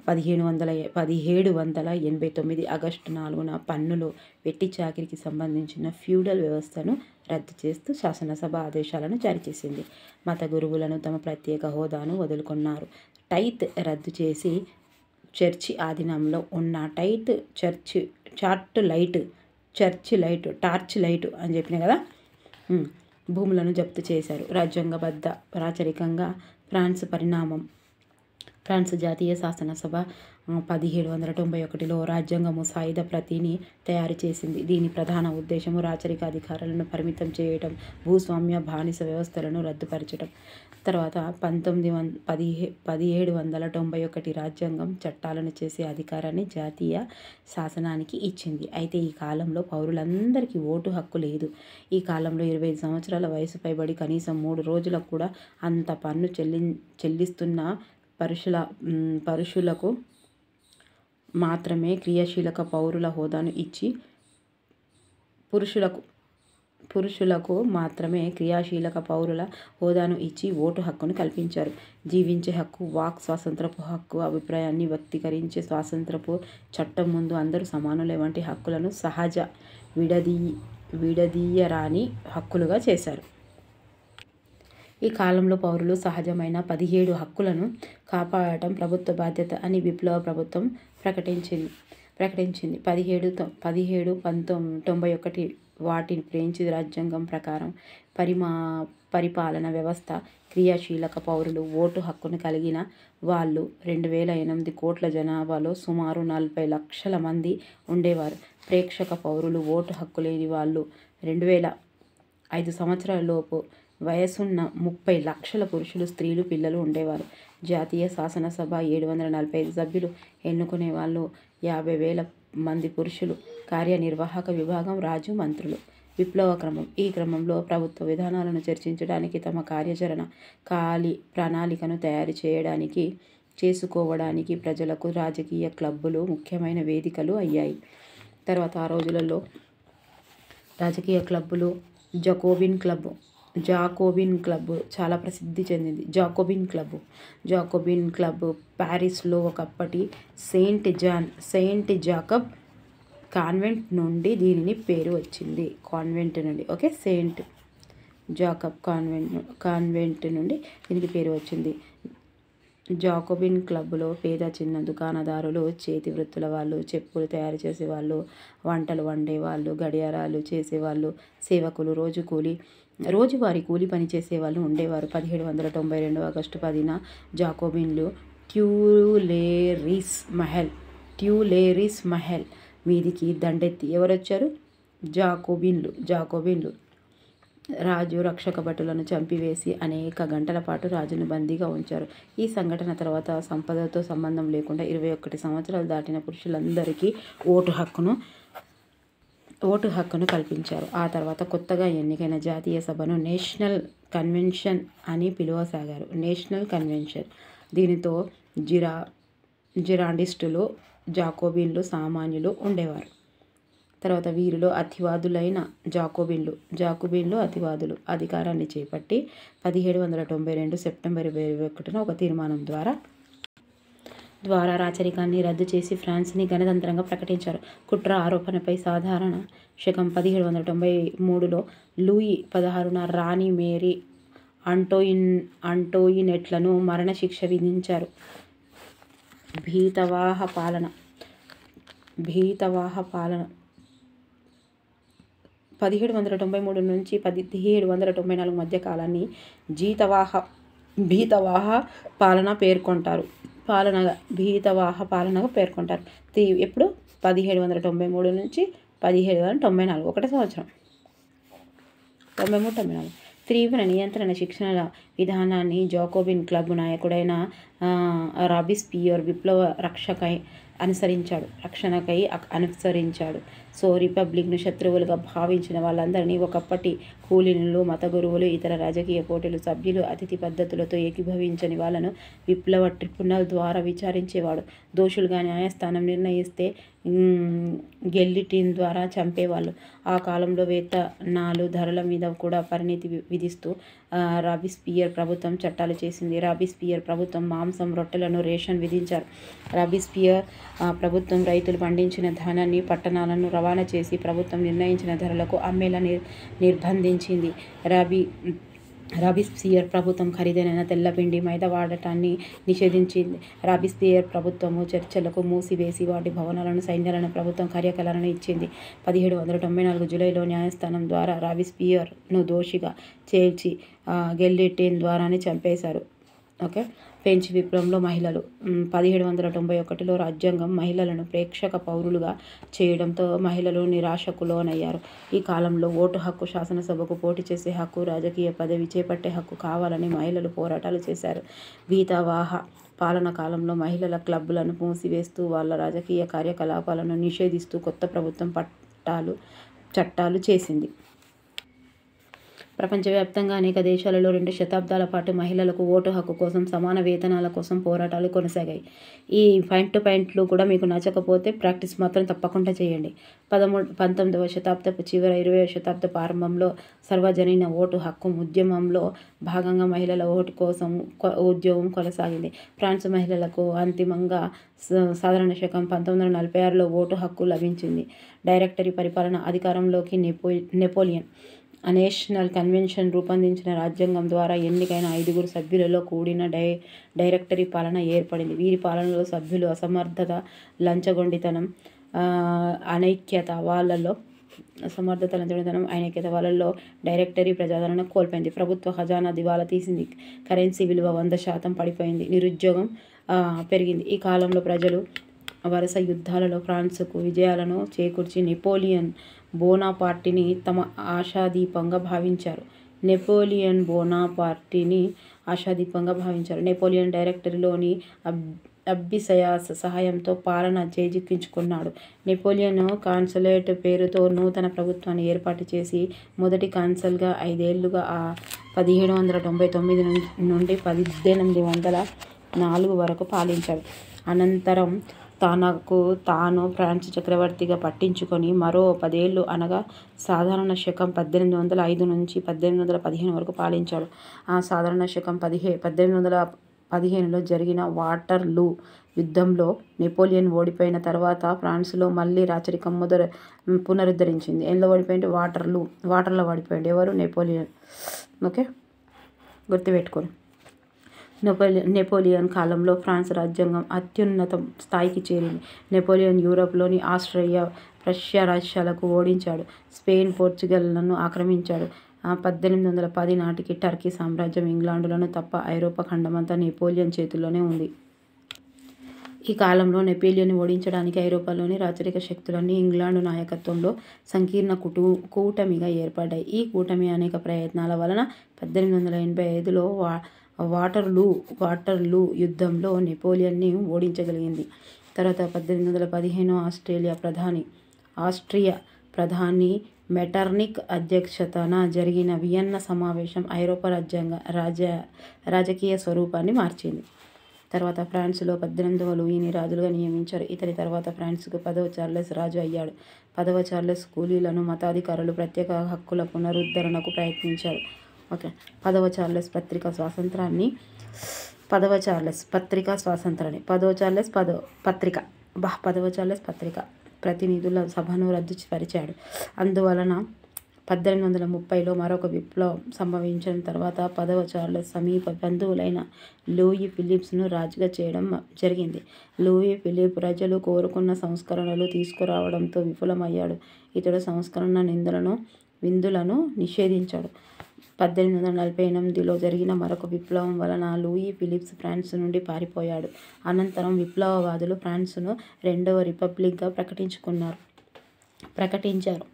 1789 ఆగస్టు 4న పన్నులు, వెట్టి చాకిరీకి సంబంధించిన ఫ్యూడల్ వ్యవస్థను రద్దు చేస్తూ శాసనసభ ఆదేశాలను జారీ చేసింది. మత గురువులను తమ ప్రత్యేక హోదాను వదులుకున్నారు. టైత్ రద్దు చేసి చర్చి ఆధీనంలో ఉన్న టార్చ్ లైట్ అని చెప్పిన కదా, భూములను జప్తు చేశారు. రాజ్యాంగబద్ధ రాచరికంగా ఫ్రాన్స్ జాతీయ శాసనసభ 1791లో రాజ్యాంగ ముసాయిదా ప్రతిని తయారు చేసింది. దీని ప్రధాన ఉద్దేశము రాచరిక అధికారాలను పరిమితం చేయటం, భూస్వామ్య బానిస వ్యవస్థలను రద్దుపరచడం. తర్వాత 1791 రాజ్యాంగం చట్టాలను చేసే అధికారాన్ని జాతీయ శాసనానికి ఇచ్చింది. అయితే ఈ కాలంలో పౌరులందరికీ ఓటు హక్కు లేదు. ఈ కాలంలో 25 సంవత్సరాల వయసు పైబడి కనీసం 3 రోజులకు కూడా అంత పన్ను చెల్లిస్తున్న పరుషులకు మాత్రమే క్రియాశీలక పౌరుల హోదాను ఇచ్చి పురుషులకు మాత్రమే క్రియాశీలక పౌరుల హోదాను ఇచ్చి ఓటు హక్కును కల్పించారు. జీవించే హక్కు, వాక్ స్వాతంత్రపు హక్కు, అభిప్రాయాన్ని వ్యక్తీకరించే స్వాతంత్రపు చట్టం ముందు అందరూ సమానులే వంటి హక్కులను సహజ విడదీయరాని హక్కులుగా చేశారు. ఈ కాలంలో పౌరులు సహజమైన 17 హక్కులను కాపాడటం ప్రభుత్వ బాధ్యత అని విప్లవ ప్రభుత్వం ప్రకటించింది. 1791 వాటి ఫ్రెంచ్ రాజ్యాంగం ప్రకారం పరిపాలన వ్యవస్థ క్రియాశీలక పౌరులు ఓటు హక్కును కలిగిన వాళ్ళు 2008 కోట్ల జనాభాలో సుమారు 40 లక్షల మంది ఉండేవారు. ప్రేక్షక పౌరులు ఓటు హక్కు లేని వాళ్ళు 2005 సంవత్సరాల లోపు వయసున్న 30 లక్షల పురుషులు, స్త్రీలు, పిల్లలు ఉండేవారు. జాతీయ శాసనసభ 745 సభ్యులు ఎన్నుకునే వాళ్ళు 50,000 మంది పురుషులు. కార్యనిర్వాహక విభాగం రాజు, మంత్రులు. విప్లవ క్రమం. ఈ క్రమంలో ప్రభుత్వ విధానాలను చర్చించడానికి, తమ కార్యాచరణ ప్రణాళికను తయారు చేసుకోవడానికి ప్రజలకు రాజకీయ క్లబ్బులు ముఖ్యమైన వేదికలు అయ్యాయి. తర్వాత ఆ రోజులలో రాజకీయ క్లబ్బులు జాకోబిన్ క్లబ్ చాలా ప్రసిద్ధి చెందింది. జాకోబిన్ క్లబ్ పారిస్లో ఒకప్పటి సెయింట్ జాకబ్ కాన్వెంట్ నుండి దీనిని పేరు వచ్చింది. సెయింట్ జాకబ్ కాన్వెంట్ నుండి దీనికి పేరు వచ్చింది. జాకోబిన్ క్లబ్లో పేద చిన్న దుకాణదారులు, చేతి వృత్తుల వాళ్ళు, చెప్పులు తయారు చేసేవాళ్ళు, వంటలు వండేవాళ్ళు, గడియారాలు చేసేవాళ్ళు, సేవకులు, రోజువారీ కూలి పని చేసేవాళ్ళు ఉండేవారు. 1792 ఆగస్టు 10న జాకోబిన్లు ట్యూలేరీస్ మహల్ మీదికి దండెత్తి ఎవరొచ్చారు? జాకోబిన్లు రాజు రక్షక భటులను చంపివేసి అనేక గంటల పాటు రాజును బందీగా ఉంచారు. ఈ సంఘటన తర్వాత సంపదతో సంబంధం లేకుండా 21 సంవత్సరాలు దాటిన పురుషులందరికీ ఓటు హక్కును కల్పించారు. ఆ తర్వాత కొత్తగా ఎన్నికైన జాతీయ సభను నేషనల్ కన్వెన్షన్ అని పిలువసాగారు. దీనితో జిరాండిస్టులు, జాకోబిన్లు, సామాన్యులు ఉండేవారు. తర్వాత వీరిలో అతివాదులైన జాకోబిన్లు అధికారాన్ని చేపట్టి 1792 సెప్టెంబర్ 21న ఒక తీర్మానం ద్వారా రాచరికాన్ని రద్దు చేసి ఫ్రాన్స్ని గణతంత్రంగా ప్రకటించారు. కుట్ర ఆరోపణపై సాధారణ శకం 1793లో లూయి 16న రాణి మేరీ అంటోయినెట్లను మరణశిక్ష విధించారు. భీతవాహ పాలన 1793 నుంచి 1794 మధ్య కాలాన్ని భీతవాహ పాలనగా పేర్కొంటారు. ఎప్పుడు 1793 నుంచి 1794 ఒకటే సంవత్సరం. 93-94 తీవ్ర నియంత్రణ శిక్షణల విధానాన్ని జాకోబిన్ క్లబ్ నాయకుడైన రాబిస్పియర్ విప్లవ రక్షణకై అనుసరించాడు. సో రిపబ్లిక్ను శత్రువులుగా భావించిన వాళ్ళందరినీ, ఒకప్పటి కూలీనులు, మత గురువులు, ఇతర రాజకీయ పోటీలు సభ్యులు, అతిథి పద్ధతులతో ఏకీభవించని వాళ్ళను విప్లవ ట్రిబ్యునల్ ద్వారా విచారించేవాడు. దోషులుగా న్యాయస్థానం నిర్ణయిస్తే గెల్లిటిన్ ద్వారా చంపేవాళ్ళు. ఆ కాలంలో వేతనాలు, ధరల మీద కూడా పరిమితి విధిస్తూ రాబిస్పియర్ ప్రభుత్వం చట్టాలు చేసింది. రాబిస్పియర్ ప్రభుత్వం మాంసం, రొట్టెలను రేషన్ విధించారు. రాబిస్పియర్ ప్రభుత్వం రైతులు పండించిన ధాన్యాన్ని పట్టణాలను రవాణా చేసి ప్రభుత్వం నిర్ణయించిన ధరలకు అమ్మేలా నిర్బంధించింది. రాబిస్పియర్ ప్రభుత్వం ఖరీదైన తెల్లపిండి, మైదా వాడటాన్ని నిషేధించింది. రాబిస్పియర్ ప్రభుత్వము చర్చలకు మూసివేసి వాటి భవనాలను, సైన్యాలను, ప్రభుత్వం కార్యకలాపాలను ఇచ్చింది. 1794 జూలైలో న్యాయస్థానం ద్వారా రాబిస్పియర్ను దోషిగా చేర్చి గెల్లిటిన్ ద్వారానే చంపేశారు. ఫ్రెంచ్ విప్లవంలో మహిళలు. 1791లో రాజ్యాంగం మహిళలను ప్రేక్షక పౌరులుగా చేయడంతో మహిళలు నిరాశకు లోనయ్యారు. ఈ కాలంలో ఓటు హక్కు, శాసనసభకు పోటీ చేసే హక్కు, రాజకీయ పదవి చేపట్టే హక్కు కావాలని మహిళలు పోరాటాలు చేశారు. భీతవాహ పాలన కాలంలో మహిళల క్లబ్బులను మూసివేస్తూ వాళ్ళ రాజకీయ కార్యకలాపాలను నిషేధిస్తూ కొత్త ప్రభుత్వం చట్టాలు చేసింది. ప్రపంచవ్యాప్తంగా అనేక దేశాలలో 2 శతాబ్దాల పాటు మహిళలకు ఓటు హక్కు కోసం, సమాన వేతనాల కోసం పోరాటాలు కొనసాగాయి. ఈ పాయింట్లు కూడా మీకు నచ్చకపోతే ప్రాక్టీస్ మాత్రం తప్పకుండా చేయండి. 19వ శతాబ్దపు చివర, 20వ శతాబ్దపు ఆరంభంలో సర్వజనీన ఓటు హక్కు ఉద్యమంలో భాగంగా మహిళల ఓటు కోసం ఉద్యమం కొనసాగింది. ఫ్రాన్స్ మహిళలకు అంతిమంగా సాధారణ శకం 1946లో ఓటు హక్కు లభించింది. డైరెక్టరీ పరిపాలన అధికారంలోకి నెపోలియన్ నేషనల్ కన్వెన్షన్ రూపొందించిన రాజ్యాంగం ద్వారా ఎన్నికైన 5 సభ్యులతో కూడిన డైరెక్టరీ పాలన ఏర్పడింది. వీరి పాలనలో సభ్యుల అసమర్థత, లంచగొండితనం, అనైక్యత వాళ్ళలో సమర్థత లంచగొండితనం ఐక్యత వాళ్ళలో డైరెక్టరీ ప్రజాదరణ కోల్పోయింది. ప్రభుత్వ ఖజానా దివాలా తీసింది. కరెన్సీ విలువ 100% పడిపోయింది. నిరుద్యోగం పెరిగింది. ఈ కాలంలో ప్రజలు వరుస యుద్ధాలలో ఫ్రాన్స్కు విజయాలను చేకూర్చి నెపోలియన్ బోనాపార్టీని తమ ఆశాదీపంగా భావించారు. నెపోలియన్ డైరెక్టరీలోని అబ్బిసయాస్ సహాయంతో పాలన చేజిక్కించుకున్నాడు. నెపోలియన్ కాన్సులేట్ పేరుతో నూతన ప్రభుత్వాన్ని ఏర్పాటు చేసి మొదటి కాన్సల్గా 5 ఏళ్లుగా 1799 నుండి 1804 వరకు పాలించాడు. అనంతరం తనకు తాను ఫ్రాన్స్ చక్రవర్తిగా పట్టించుకొని మరో 10 ఏళ్లు అనగా సాధారణ శకం 1805 నుంచి 1815 వరకు పాలించాడు. ఆ సాధారణ శకం 1815లో జరిగిన వాటర్లూ యుద్ధంలో నెపోలియన్ ఓడిపోయిన తర్వాత ఫ్రాన్స్లో మళ్ళీ రాచరికం పునరుద్ధరించింది. ఎందులో ఓడిపోయింది? వాటర్లో ఓడిపోయింది. ఎవరు? నెపోలియన్. ఓకే, గుర్తుపెట్టుకోండి. నెపోలియన్ కాలంలో ఫ్రాన్స్ రాజ్యాంగం అత్యున్నత స్థాయికి చేరింది. నెపోలియన్ యూరప్లోని ఆస్ట్రియా, ప్రష్యా రాజ్యాలకు ఓడించాడు. స్పెయిన్, పోర్చుగల్లను ఆక్రమించాడు. 1810 నాటికి టర్కీ సామ్రాజ్యం ఇంగ్లాండులను తప్ప ఐరోపా ఖండమంతా నెపోలియన్ చేతుల్లోనే ఉంది. ఈ కాలంలో నెపోలియన్ ఓడించడానికి ఐరోపాలోని రాచరిక శక్తులన్నీ ఇంగ్లాండు నాయకత్వంలో సంకీర్ణ కూటమిగా ఏర్పడ్డాయి. ఈ కూటమి అనేక ప్రయత్నాల వలన 1885లో వాటర్లూ యుద్ధంలో నెపోలియన్ని ఓడించగలిగింది. తర్వాత 1815 ఆస్ట్రియా ప్రధాని మెటర్నిక్ అధ్యక్షతన జరిగిన వియన్నా సమావేశం ఐరోపా రాజకీయ స్వరూపాన్ని మార్చింది. తర్వాత ఫ్రాన్స్లో 18వ లూయిని రాజులుగా నియమించారు. ఇతని తర్వాత ఫ్రాన్స్కు 10వ చార్లెస్ రాజు అయ్యాడు. 10వ చార్లెస్ కూలీలను, మతాధికారులు ప్రత్యేక హక్కుల పునరుద్ధరణకు ప్రయత్నించారు. ఓకే, 10వ చార్లెస్ పత్రికా స్వాతంత్రాన్ని 10వ చార్లెస్ పత్రిక ప్రతినిధుల సభను రద్దు పరిచాడు. అందువలన 1830లో మరొక విప్లవం సంభవించిన తర్వాత 10వ చార్లెస్ సమీప బంధువులైన లూయి ఫిలిప్స్ను రాజుగా చేయడం జరిగింది. లూయి ఫిలిప్ ప్రజలు కోరుకున్న సంస్కరణలు తీసుకురావడంతో విఫలమయ్యాడు. ఇతడు సంస్కరణ విందులను నిషేధించాడు. 1848లో జరిగిన మరొక విప్లవం వలన లూయి ఫిలిప్స్ ఫ్రాన్స్ నుండి పారిపోయాడు. అనంతరం విప్లవవాదులు ఫ్రాన్స్ను 2వ రిపబ్లిక్గా ప్రకటించారు.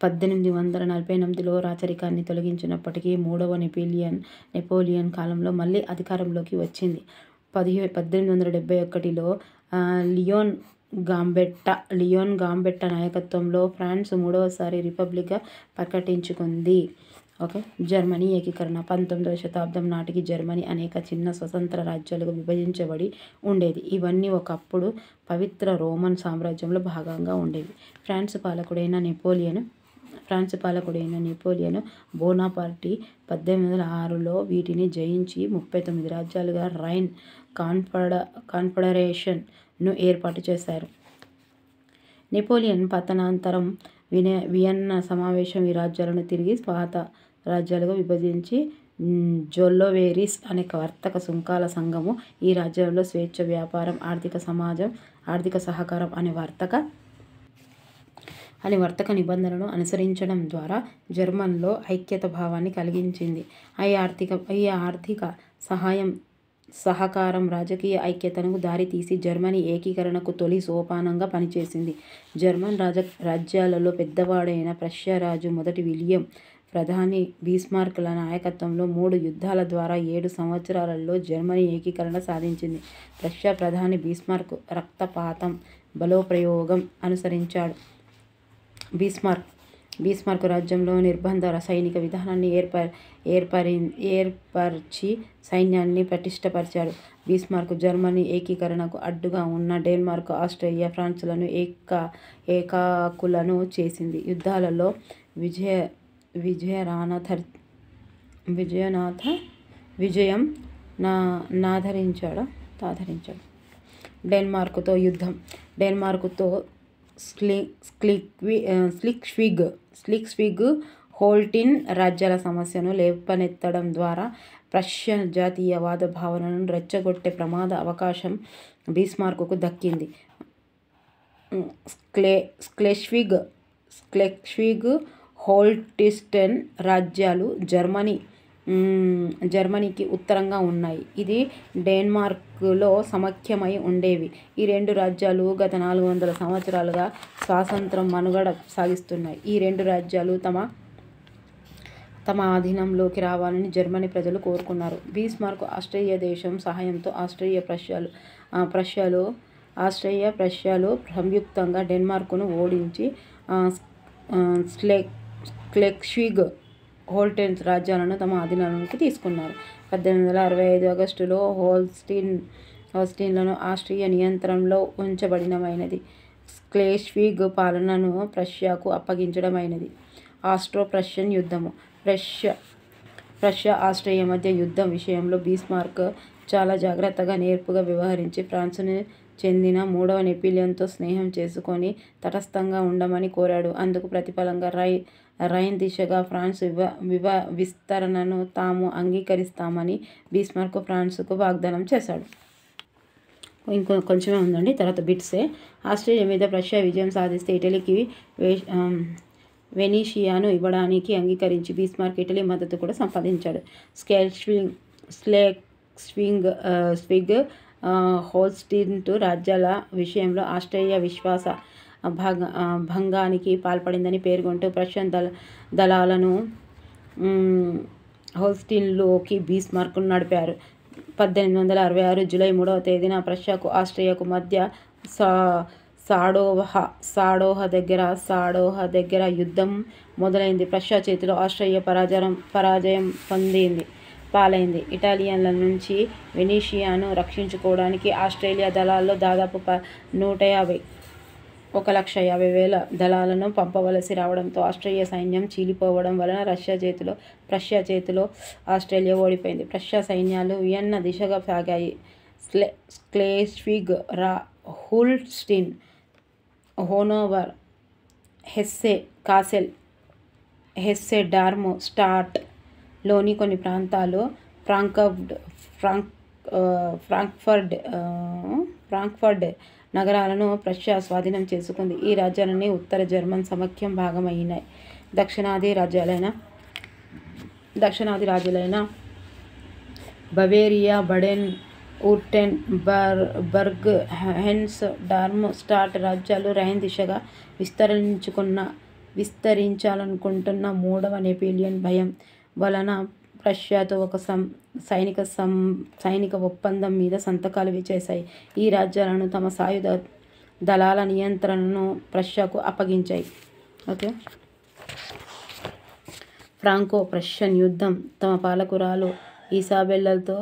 1848లో రాచరికాన్ని తొలగించినప్పటికీ 3వ నెపోలియన్ కాలంలో మళ్ళీ అధికారంలోకి వచ్చింది. 1871లో లియోన్ గాంబెట్టా నాయకత్వంలో ఫ్రాన్స్ 3వసారి రిపబ్లిక్గా ప్రకటించుకుంది. ఓకే, జర్మనీ ఏకీకరణ. 19వ శతాబ్దం నాటికి జర్మనీ అనేక చిన్న స్వతంత్ర రాజ్యాలుగా విభజించబడి ఉండేది. ఇవన్నీ ఒకప్పుడు పవిత్ర రోమన్ సామ్రాజ్యంలో భాగంగా ఉండేవి. ఫ్రాన్స్ పాలకుడైన నెపోలియన్ బోనాపార్టీ 1806లో వీటిని జయించి 39 రాజ్యాలుగా రైన్ కాన్ఫెడరేషన్ను ఏర్పాటు చేశారు. నెపోలియన్ పతనానంతరం వియన్నా సమావేశం ఈ రాజ్యాలను తిరిగి పాత రాజ్యాలుగా విభజించి జొల్లోవెరిస్ అనే వర్తక సుంకాల సంఘము, ఈ రాజ్యాలలో స్వేచ్ఛ, వ్యాపారం, ఆర్థిక సహకారం అనే వర్తక నిబంధనలను అనుసరించడం ద్వారా జర్మన్లో ఐక్యత భావాన్ని కలిగించింది. ఈ ఆర్థిక సహకారం రాజకీయ ఐక్యతకు దారితీసి జర్మనీ ఏకీకరణకు తొలి సోపానంగా పనిచేసింది. జర్మన్ రాజ్యాలలో పెద్దవాడైన ప్రష్యా రాజు మొదటి విలియం ప్రధాని బిస్మార్క్ల నాయకత్వంలో 3 యుద్ధాల ద్వారా 7 సంవత్సరాలలో జర్మనీ ఏకీకరణ సాధించింది. ప్రష్యా ప్రధాని బిస్మార్క్ రక్తపాతం, బలప్రయోగం అనుసరించాడు. బిస్మార్క్ రాజ్యంలో నిర్బంధ సైనిక విధానాన్ని ఏర్పరిచి సైన్యాన్ని పటిష్టపరిచాడు. బిస్మార్క్ జర్మనీ ఏకీకరణకు అడ్డుగా ఉన్న డెన్మార్క్, ఆస్ట్రియా, ఫ్రాన్స్లను ఏకాకులను చేసింది. యుద్ధాలలో విజయం నాధరించాడు. డెన్మార్క్తో యుద్ధం. డెన్మార్క్తో స్లీక్విగ్ హోల్స్టీన్ రాజ్యాల సమస్యను లేవనెత్తడం ద్వారా ప్రష్యన్ జాతీయవాద భావనను రెచ్చగొట్టే ప్రమాద అవకాశం బిస్మార్క్కు దక్కింది. స్లెస్విగ్ హోల్స్టీన్ రాజ్యాలు జర్మనీకి ఉత్తరంగా ఉన్నాయి. ఇది డెన్మార్క్లో సమైక్యమై ఉండేవి. ఈ రెండు రాజ్యాలు గత 400 సంవత్సరాలుగా స్వతంత్ర మనుగడ సాగిస్తున్నాయి. ఈ రెండు రాజ్యాలు తమ ఆధీనంలోకి రావాలని జర్మనీ ప్రజలు కోరుకున్నారు. బిస్మార్క్ ఆస్ట్రియా దేశం సహాయంతో ఆస్ట్రియా-ప్రష్యాలు సంయుక్తంగా డెన్మార్క్ను ఓడించి స్లెస్విగ్ హోల్స్టీన్ రాజ్యాలను తమ ఆధీనంలోకి తీసుకున్నారు. 1865 ఆగస్టులో హోల్స్టీన్లను ఆస్ట్రియా నియంత్రణలో ఉంచబడినమైనది. స్లెస్విగ్ పాలనను ప్రష్యాకు అప్పగించడమైనది. ఆస్ట్రో-ప్రష్యన్ యుద్ధము. ప్రష్యా-ఆస్ట్రియా మధ్య యుద్ధం విషయంలో బిస్మార్క్ చాలా జాగ్రత్తగా, నేర్పుగా వ్యవహరించి ఫ్రాన్సుకు చెందిన 3వ నెపోలియన్తో స్నేహం చేసుకొని తటస్థంగా ఉండమని కోరాడు. అందుకు ప్రతిఫలంగా రైన్ దిశగా ఫ్రాన్స్ విస్తరణను తాము అంగీకరిస్తామని బిస్మార్క్ ఫ్రాన్సుకు వాగ్దానం చేశాడు. కొంచెమే ఉందండి, తర్వాత బిట్సే. ఆస్ట్రియా మీద ప్రష్యా విజయం సాధిస్తే ఇటలీకి వెనీషియాను ఇవ్వడానికి అంగీకరించి బిస్మార్క్ ఇటలీ మద్దతు కూడా సంపాదించాడు. స్లెస్విగ్ హోల్స్టీన్ రాజ్యాల విషయంలో ఆస్ట్రియా విశ్వాస భంగానికి పాల్పడిందని పేర్కొంటూ ప్రష్యన్ దళాలను హోల్స్టీన్లోకి బిస్మార్క్ నడిపారు. 1866 జూలై 3వ తేదీన ప్రష్యాకు ఆస్ట్రియాకు మధ్య సాడోహ దగ్గర యుద్ధం మొదలైంది. ప్రష్యా చేతిలో ఆస్ట్రియా పరాజయం పాలైంది. ఇటాలియన్ల నుంచి వెనీషియాను రక్షించుకోవడానికి ఆస్ట్రియా దళాల్లో దాదాపు 1,50,000 దళాలను పంపవలసి రావడంతో ఆస్ట్రియా సైన్యం చీలిపోవడం వలన ప్రష్యా చేతిలో ఆస్ట్రియా ఓడిపోయింది. ప్రష్యా సైన్యాలు వియన్నా దిశగా సాగాయి. Schleswig Holstein, Hanover, Hesse, Kassel, Hesse Darmstadt లోని కొన్ని ప్రాంతాలు, ఫ్రాంక్ఫర్ట్ నగరాలను ప్రష్యా స్వాధీనం చేసుకుంది. ఈ రాజ్యాలన్నీ ఉత్తర జర్మన్ సమైక్యం భాగమయ్యాయి. దక్షిణాది రాజ్యాలైన Bavaria, Baden Wurttemberg, Hesse, Darmstadt రాజ్యాలు రైన్ దిశగా విస్తరించాలనుకుంటున్న 3వ నెపోలియన్ భయం వలన ప్రష్యాతో ఒక సైనిక ఒప్పందం మీద సంతకాలు చేశాయి. ఈ రాజ్యాలను తమ సాయుధ దళాల నియంత్రణను ప్రష్యాకు అప్పగించాయి. ఓకే. ఫ్రాంకో-ప్రష్యన్ యుద్ధం. తమ పాలకురాలు ఇసాబెల్లాతో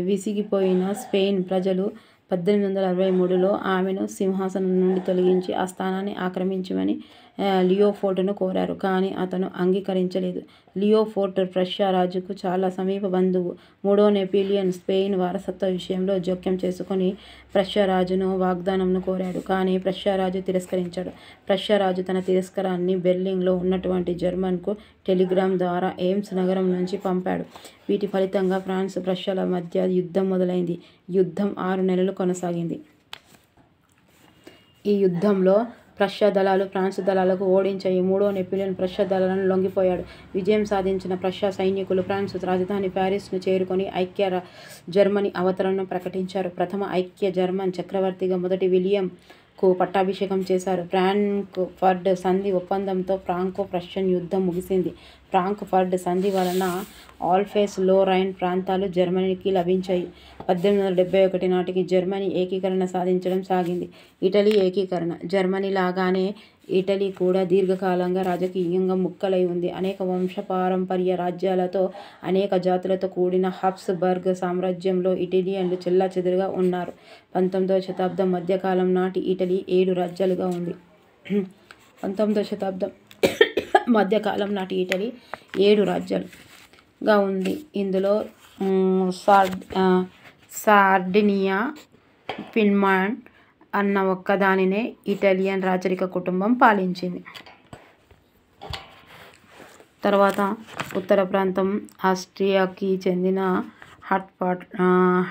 విసిగిపోయిన స్పెయిన్ ప్రజలు 1863లో ఆమెను సింహాసనం నుండి తొలగించి ఆ స్థానాన్ని ఆక్రమించమని లియోపోల్డ్ను కోరారు. కానీ అతను అంగీకరించలేదు. లియోపోల్డ్ ప్రష్యా రాజుకు చాలా సమీప బంధువు. 3వ నెపోలియన్ స్పెయిన్ వారసత్వ విషయంలో జోక్యం చేసుకొని ప్రష్యా రాజును వాగ్దానంను కోరాడు. కానీ ప్రష్యా రాజు తిరస్కరించాడు. ప్రష్యా రాజు తన తిరస్కారాన్ని బెర్లిన్లో ఉన్నటువంటి జర్మన్కు టెలిగ్రామ్ ద్వారా ఎయిమ్స్ నగరం నుంచి పంపాడు. వీటి ఫలితంగా ఫ్రాన్స్, ప్రష్యాల మధ్య యుద్ధం మొదలైంది. యుద్ధం 6 నెలలు కొనసాగింది. ఈ యుద్ధంలో ప్రష్యా దళాలు ఫ్రాన్స్ దళాలకు ఓడించాయి. 3వ నెపోలియన్ ప్రష్యా దళాలను లొంగిపోయాడు. విజయం సాధించిన ప్రష్యా సైనికులు ఫ్రాన్స్ రాజధాని ప్యారిస్ను చేరుకొని ఐక్య జర్మనీ అవతరణను ప్రకటించారు. ప్రథమ ఐక్య జర్మన్ చక్రవర్తిగా మొదటి విలియంకు పట్టాభిషేకం చేశారు. ఫ్రాంక్ఫర్ట్ సంధి ఒప్పందంతో ఫ్రాంకో-ప్రష్యన్ యుద్ధం ముగిసింది. ఫ్రాంక్ఫర్ట్ సంధి వలన ఆల్ప్స్ లోరైన్ ప్రాంతాలు జర్మనీకి లభించాయి. 1871 నాటికి జర్మనీ ఏకీకరణ సాధించడం సాగింది. ఇటలీ ఏకీకరణ. జర్మనీ లాగానే ఇటలీ కూడా దీర్ఘకాలంగా రాజకీయంగా ముక్కలై ఉంది. అనేక వంశపారంపర్య రాజ్యాలతో, అనేక జాతులతో కూడిన హబ్స్బర్గ్ సామ్రాజ్యంలో ఇటాలియన్లు చెల్లాచెదురుగా ఉన్నారు. 19వ శతాబ్దం మధ్యకాలం నాటి ఇటలీ 7 రాజ్యాలుగా ఉంది. 19వ శతాబ్దం మధ్యకాలం నాటి ఇటలీ 7 రాజ్యాలుగా ఉంది. ఇందులో సార్డినియా, పిడ్మాంట్ అన్న ఒక్కదానినే ఇటాలియన్ రాచరిక కుటుంబం పాలించింది. తర్వాత ఉత్తర ప్రాంతం ఆస్ట్రియాకి చెందిన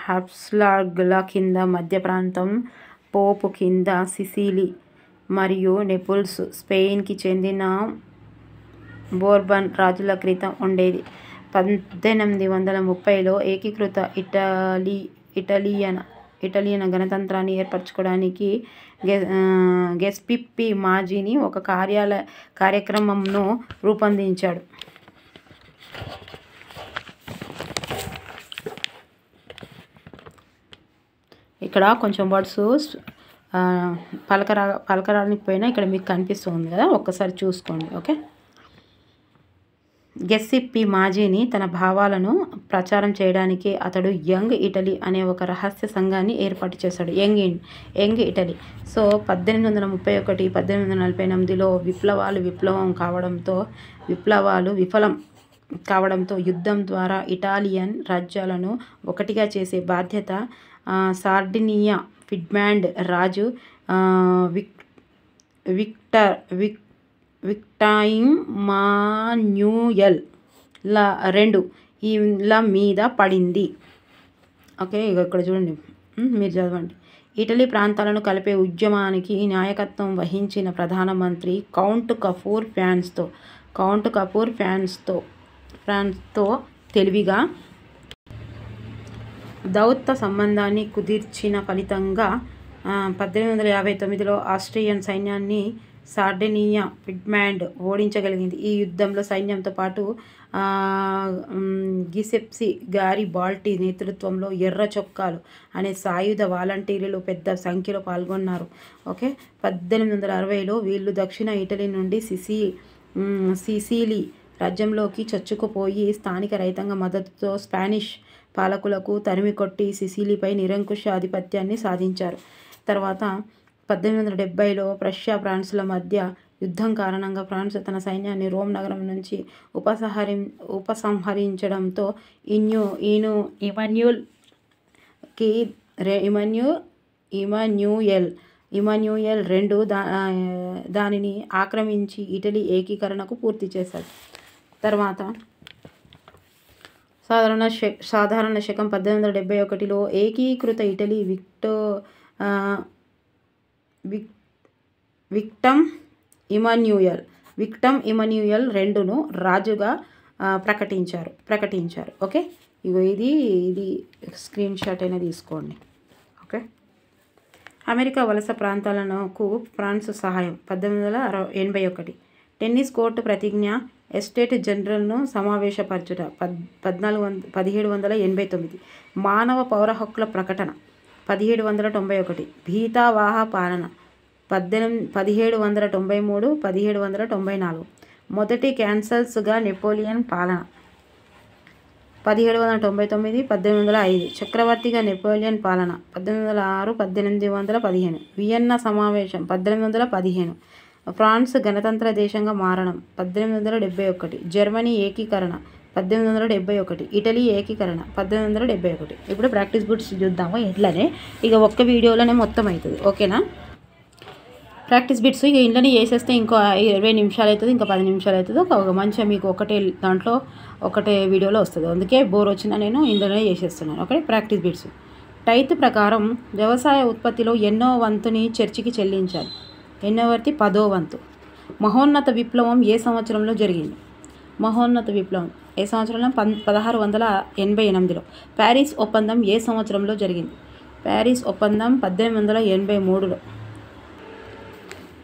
హబ్స్బర్గ్ల కింద, మధ్య ప్రాంతం పోప్ కింద సిసిలీ, మరియు నెపుల్స్ స్పెయిన్కి చెందిన బోర్బన్ రాజుల క్రితం ఉండేది. 1830లో ఏకీకృత ఇటాలియన్ గణతంత్రాన్ని ఏర్పరచుకోవడానికి గెస్పిప్పి మాజిని ఒక కార్యక్రమంను రూపొందించాడు. ఇక్కడ కొంచెం వర్డ్స్ పలకరానికి పోయినా ఇక్కడ మీకు కనిపిస్తుంది కదా, ఒక్కసారి చూసుకోండి. ఓకే, గెస్సిప్పి మాజిని తన భావాలను ప్రచారం చేయడానికి అతడు యంగ్ ఇటలీ అనే ఒక రహస్య సంఘాన్ని ఏర్పాటు చేశాడు. Young Italy. సో 1831-1848లో విప్లవాలు విఫలం కావడంతో యుద్ధం ద్వారా ఇటాలియన్ రాజ్యాలను ఒకటిగా చేసే బాధ్యత సార్డినియా ఫిర్డినాండ్ రాజు విక్టర్ ఇమ్మాన్యుయల్ ల మీద పడింది. ఓకే, ఇక్కడ చూడండి, మీరు చదవండి. ఇటలీ ప్రాంతాలను కలిపే ఉద్యమానికి నాయకత్వం వహించిన ప్రధానమంత్రి కౌంట్ కపూర్ ఫ్రాన్స్తో తెలివిగా దౌత్య సంబంధాన్ని కుదిర్చిన ఫలితంగా 1859లో ఆస్ట్రియన్ సైన్యాన్ని సార్డినియా ఫిర్డినాండ్ ఓడించగలిగింది. ఈ యుద్ధంలో సైన్యంతో పాటు గిసెప్పి గారిబాల్డి నేతృత్వంలో ఎర్ర చొక్కాలు అనే సాయుధ వాలంటీర్లు పెద్ద సంఖ్యలో పాల్గొన్నారు. ఓకే, 1860లో వీళ్ళు దక్షిణ ఇటలీ నుండి సిసిలీ రాజ్యంలోకి చొచ్చుకుపోయి స్థానిక రైతాంగ మద్దతుతో స్పానిష్ పాలకులకు తరిమికొట్టి సిసిలీపై నిరంకుశ ఆధిపత్యాన్ని సాధించారు. తర్వాత 1870లో ప్రష్యా ఫ్రాన్స్ల మధ్య యుద్ధం కారణంగా ఫ్రాన్స్ తన సైన్యాన్ని రోమ్ నగరం నుంచి ఉపసంహరించడంతో ఇమాన్యుయల్ II దానిని ఆక్రమించి ఇటలీ ఏకీకరణకు పూర్తి చేశాడు. తర్వాత సాధారణ శకం 1871లో ఏకీకృత ఇటలీ విక్టర్ ఇమాన్యుయల్ IIను రాజుగా ప్రకటించారు. ఓకే, ఇగో ఇది స్క్రీన్ షాట్ అయినా తీసుకోండి. ఓకే, అమెరికా వలస ప్రాంతాలకు ఫ్రాన్స్ సహాయం 1881. టెన్నిస్ కోర్టు ప్రతిజ్ఞ ఎస్టేట్ జనరల్ను సమావేశపరచుట 1789. మానవ పౌర హక్కుల ప్రకటన 1791. భీతావాహ పాలన 1793, 1794. మొదటి కాన్సల్స్గా నెపోలియన్ పాలన 1799, 1805. చక్రవర్తిగా నెపోలియన్ పాలన 1806, 1815. వియన్నా సమావేశం 1815. ఫ్రాన్స్ గణతంత్ర దేశంగా మారడం 1871. జర్మనీ ఏకీకరణ 1871. ఇటలీ ఏకీకరణ 1871. ఇప్పుడు ప్రాక్టీస్ బిట్స్ చూద్దాము. ఇట్లనే ఇక ఒక్క వీడియోలోనే మొత్తం అవుతుంది. ఓకేనా, ప్రాక్టీస్ బిట్స్ ఇక ఇంట్లోనే చేసేస్తే ఇంకో 20 నిమిషాలు అవుతుంది, ఇంకా 10 నిమిషాలు అవుతుంది. ఒక మంచిగా మీకు ఒకటే వీడియోలో వస్తుంది. అందుకే బోర్ వచ్చినా నేను ఇందులోనే చేసేస్తున్నాను. Okay, practice bits. టైత్ ప్రకారం వ్యవసాయ ఉత్పత్తిలో ఎన్నో వంతుని చర్చికి చెల్లించాలి? 10వ వంతు. మహోన్నత విప్లవం ఏ సంవత్సరంలో జరిగింది? మహోన్నత విప్లవం ఏ సంవత్సరంలో? 1688లో. ప్యారిస్ ఒప్పందం ఏ సంవత్సరంలో జరిగింది? ప్యారిస్ ఒప్పందం 1883లో.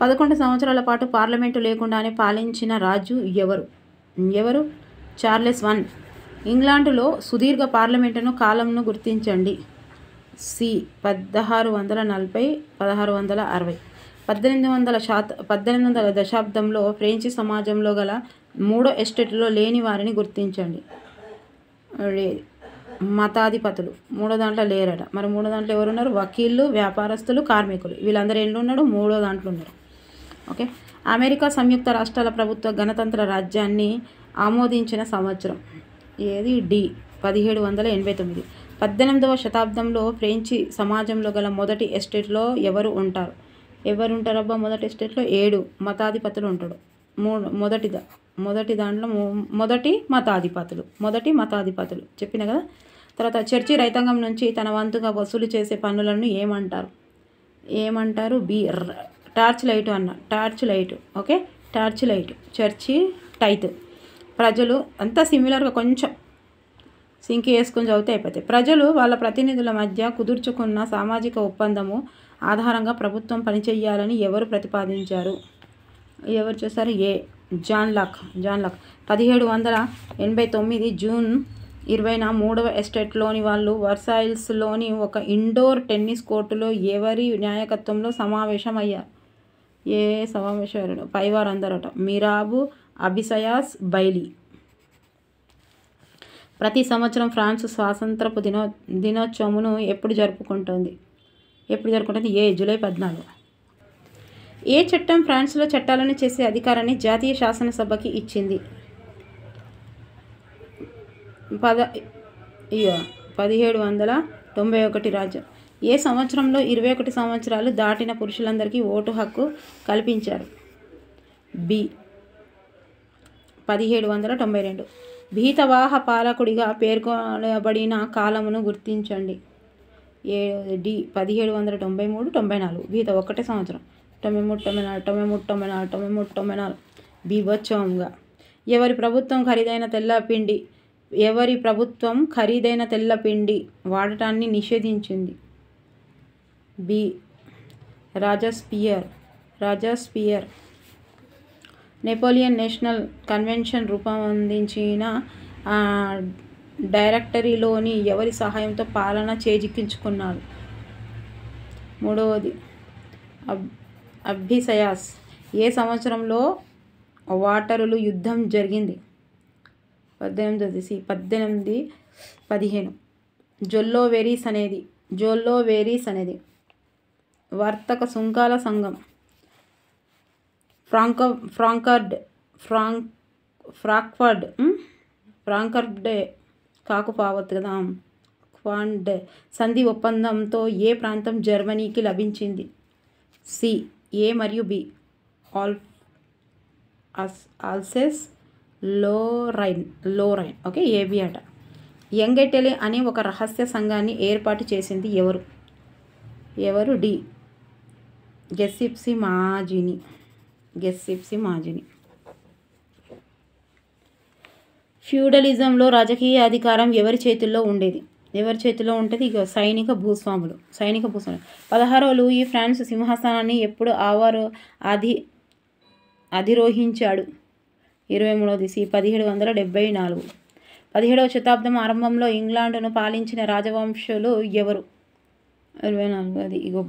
11 సంవత్సరాల పాటు పార్లమెంటు లేకుండానే పాలించిన రాజు ఎవరు? Charles I. ఇంగ్లాండులో సుదీర్ఘ పార్లమెంటును కాలంను గుర్తించండి. సి 1640, 1660. 1800 దశాబ్దంలో ఫ్రెంచి సమాజంలో గల 3వ ఎస్టేట్లో లేని వారిని గుర్తించండి. మతాధిపతులు 3వ దాంట్లో లేరట. మరి 3వ దాంట్లో ఎవరున్నారు? వకీళ్ళు, వ్యాపారస్తులు, కార్మికులు. వీళ్ళందరూ ఎన్ని ఉన్నాడు? 3వ దాంట్లో ఉన్నారు. ఓకే, అమెరికా సంయుక్త రాష్ట్రాల ప్రభుత్వ గణతంత్ర రాజ్యాన్ని ఆమోదించిన సంవత్సరం ఏది? డి 1789. 18వ శతాబ్దంలో ఫ్రెంచి సమాజంలో గల మొదటి ఎస్టేట్లో ఎవరు ఉంటారబ్బా? మొదటి ఎస్టేట్లో 7 మతాధిపతులు ఉంటాడు. మొదటి దాంట్లో మొదటి మతాధిపతులు చెప్పిన కదా. తర్వాత చర్చి రైతాంగం నుంచి తన వంతుగా వసూలు చేసే పన్నులను ఏమంటారు? బి టార్చ్ లైట్ అన్న, torch light. Okay, torch light. Church tithe. ప్రజలు అంతా సిమిలర్గా కొంచెం సింక్ వేసుకొని చదివితే అయిపోతాయి. ప్రజలు వాళ్ళ ప్రతినిధుల మధ్య కుదుర్చుకున్న సామాజిక ఒప్పందము ఆధారంగా ప్రభుత్వం పనిచేయాలని ఎవరు ప్రతిపాదించారు? ఎవరు చేశారు? ఏ. John Locke. 1789 జూన్ 20న 3వ ఎస్టేట్లోని వాళ్ళు వర్సాయిల్స్లోని ఒక ఇండోర్ టెన్నిస్ కోర్టులో ఎవరి నాయకత్వంలో సమావేశమయ్యారు? ఏ సమావేశం? పైవారందరట. మిరాబు అబిసయాస్ బైలీ. ప్రతి సంవత్సరం ఫ్రాన్స్ స్వాతంత్రపు దినోత్సవమును ఎప్పుడు జరుపుకుంటుంది? ఏ. జూలై 14. ఏ చట్టం ఫ్రాన్స్లో చట్టాలను చేసే అధికారాన్ని జాతీయ శాసనసభకి ఇచ్చింది? 1791 రాజ్యం. ఏ సంవత్సరంలో 21 సంవత్సరాలు దాటిన పురుషులందరికీ ఓటు హక్కు కల్పించారు? బి. 1792. భీతవాహ పాలకుడిగా పేర్కొనబడిన కాలమును గుర్తించండి. డి. 1793, 94. భీత 1 సంవత్సరం. 93. బీభత్సవంగా. ఎవరి ప్రభుత్వం ఖరీదైన తెల్ల పిండి వాడటాన్ని నిషేధించింది? బి. రాజస్పియర్. నెపోలియన్ నేషనల్ కన్వెన్షన్ రూపొందించిన డైరెక్టరీలోని ఎవరి సహాయంతో పాలన చేజిక్కించుకున్నాడు? 3వది అబ్బిసయాస్. ఏ సంవత్సరంలో వాటరులు యుద్ధం జరిగింది? 1815. జోల్లో వెరీస్ అనేది వర్తక సుంకాల సంఘం. ఫ్రాంక్ఫర్ట్ కాకుపావత్ కదా. క్వాండ్ సంధి ఒప్పందంతో ఏ ప్రాంతం జర్మనీకి లభించింది? సి. ఏ మరియు బి. ఆల్సేస్ లోరైన్. ఓకే, ఏబి అట. యంగ్ ఇటలీ అనే ఒక రహస్య సంఘాన్ని ఏర్పాటు చేసింది ఎవరు? డి. గెస్సిప్సి మాజిని. ఫ్యూడలిజంలో రాజకీయ అధికారం ఎవరి చేతుల్లో ఉండేది? ఉంటుంది? ఇక సైనిక భూస్వాములు. 16వ లూయి ఫ్రాన్స్ సింహాసనాన్ని ఎప్పుడు అధిరోహించాడు? 23వ సి. 1774. 17వ శతాబ్దం ఆరంభంలో ఇంగ్లాండును పాలించిన రాజవంశులు ఎవరు? 24. ఇగో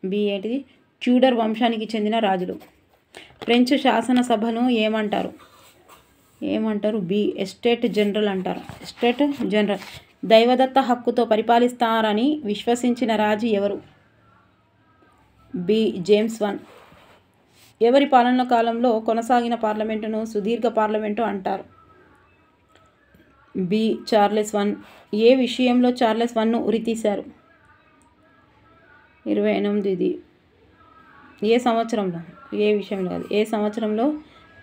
బి ఏంటిది? ట్యూడర్ వంశానికి చెందిన రాజులు. ఫ్రెంచ్ శాసనసభను ఏమంటారు? బి. ఎస్టేట్ జనరల్ అంటారు. దైవదత్త హక్కుతో పరిపాలిస్తారని విశ్వసించిన రాజు ఎవరు? బి. James I. ఎవరి పాలనా కాలంలో కొనసాగిన పార్లమెంటును సుదీర్ఘ పార్లమెంటు అంటారు? బి. Charles I. ఏ విషయంలో చార్లెస్ Iను ఉరితీశారు? 28. ఏ సంవత్సరంలో? ఏ విషయంలో కాదు, ఏ సంవత్సరంలో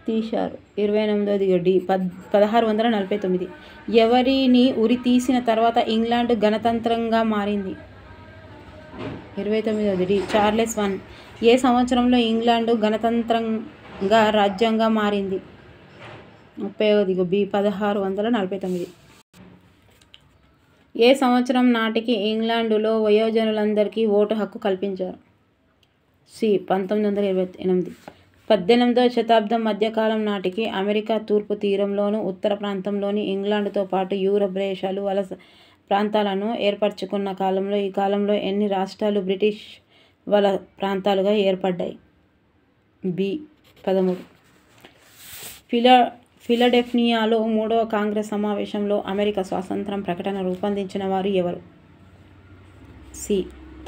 తీశారు? 28ది డి. 1649. ఎవరిని ఉరి తీసిన తర్వాత ఇంగ్లాండ్ గణతంత్రంగా మారింది? 29ది డి. Charles I. ఏ సంవత్సరంలో ఇంగ్లాండు గణతంత్రంగా రాజ్యంగా మారింది? 30ది బి. 1649. ఏ సంవత్సరం నాటికి ఇంగ్లాండులో వయోజనులందరికీ ఓటు హక్కు కల్పించారు? సి. 1928. 18వ శతాబ్దం మధ్యకాలం నాటికి అమెరికా తూర్పు తీరంలోను ఉత్తర ప్రాంతంలోని ఇంగ్లాండ్తో పాటు యూరప్ దేశాలు వలస ప్రాంతాలను ఏర్పరచుకున్న కాలంలో ఈ కాలంలో ఎన్ని రాష్ట్రాలు బ్రిటిష్ వల ప్రాంతాలుగా ఏర్పడ్డాయి? బి. 13. ఫిలడెల్ఫియాలో 3వ కాంగ్రెస్ సమావేశంలో అమెరికా స్వాతంత్రం ప్రకటన రూపొందించిన వారు ఎవరు? సి.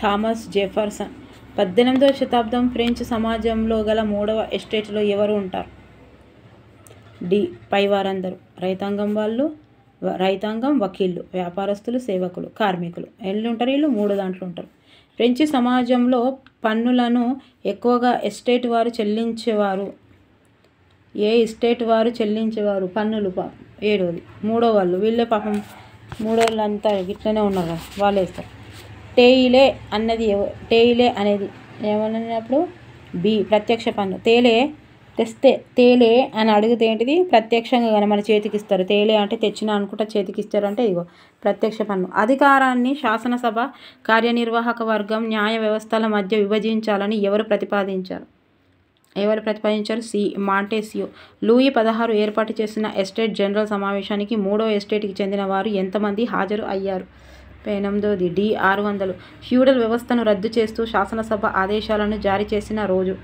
Thomas Jefferson. 18వ శతాబ్దం ఫ్రెంచ్ సమాజంలో గల 3వ ఎస్టేట్లో ఎవరు ఉంటారు? డి. పైవారందరూ. రైతాంగం, వకీళ్ళు, వ్యాపారస్తులు, సేవకులు, కార్మికులు. ఎన్ని ఉంటారు వీళ్ళు? 3 దాంట్లో ఉంటారు. ఫ్రెంచ్ సమాజంలో పన్నులను ఎక్కువగా ఎస్టేట్ వారు చెల్లించేవారు. ఏ ఎస్టేట్ వారు చెల్లించేవారు పన్నులు? 7వది. 3వ వాళ్ళు. వీళ్ళే పాపం 3 వాళ్ళు అంతా ఇట్లనే ఉన్నారు కదా, వాళ్ళు వేస్తారు. టేయిలే అనేది ఏమన్నప్పుడు బి ప్రత్యక్ష పన్ను. తెస్తే తేలే అని అడిగితే ఏంటిది ప్రత్యక్షంగా కానీ మన చేతికి ఇస్తారు. తేలే అంటే తెచ్చినా అనుకుంటా చేతికి ఇస్తారు అంటే ఇగో ప్రత్యక్ష పన్ను. అధికారాన్ని శాసనసభ కార్యనిర్వాహక వర్గం న్యాయ వ్యవస్థల మధ్య విభజించాలని ఎవరు ప్రతిపాదించారు? C Montesquieu. లూయి 16 ఏర్పాటు చేసిన ఎస్టేట్ జనరల్ సమావేశానికి 3వ ఎస్టేట్కి చెందిన వారు ఎంతమంది హాజరు అయ్యారు? 8ది డి 600. ఫ్యూడల్ వ్యవస్థను రద్దు చేస్తూ శాసనసభ ఆదేశాలను జారీ చేసిన రోజు?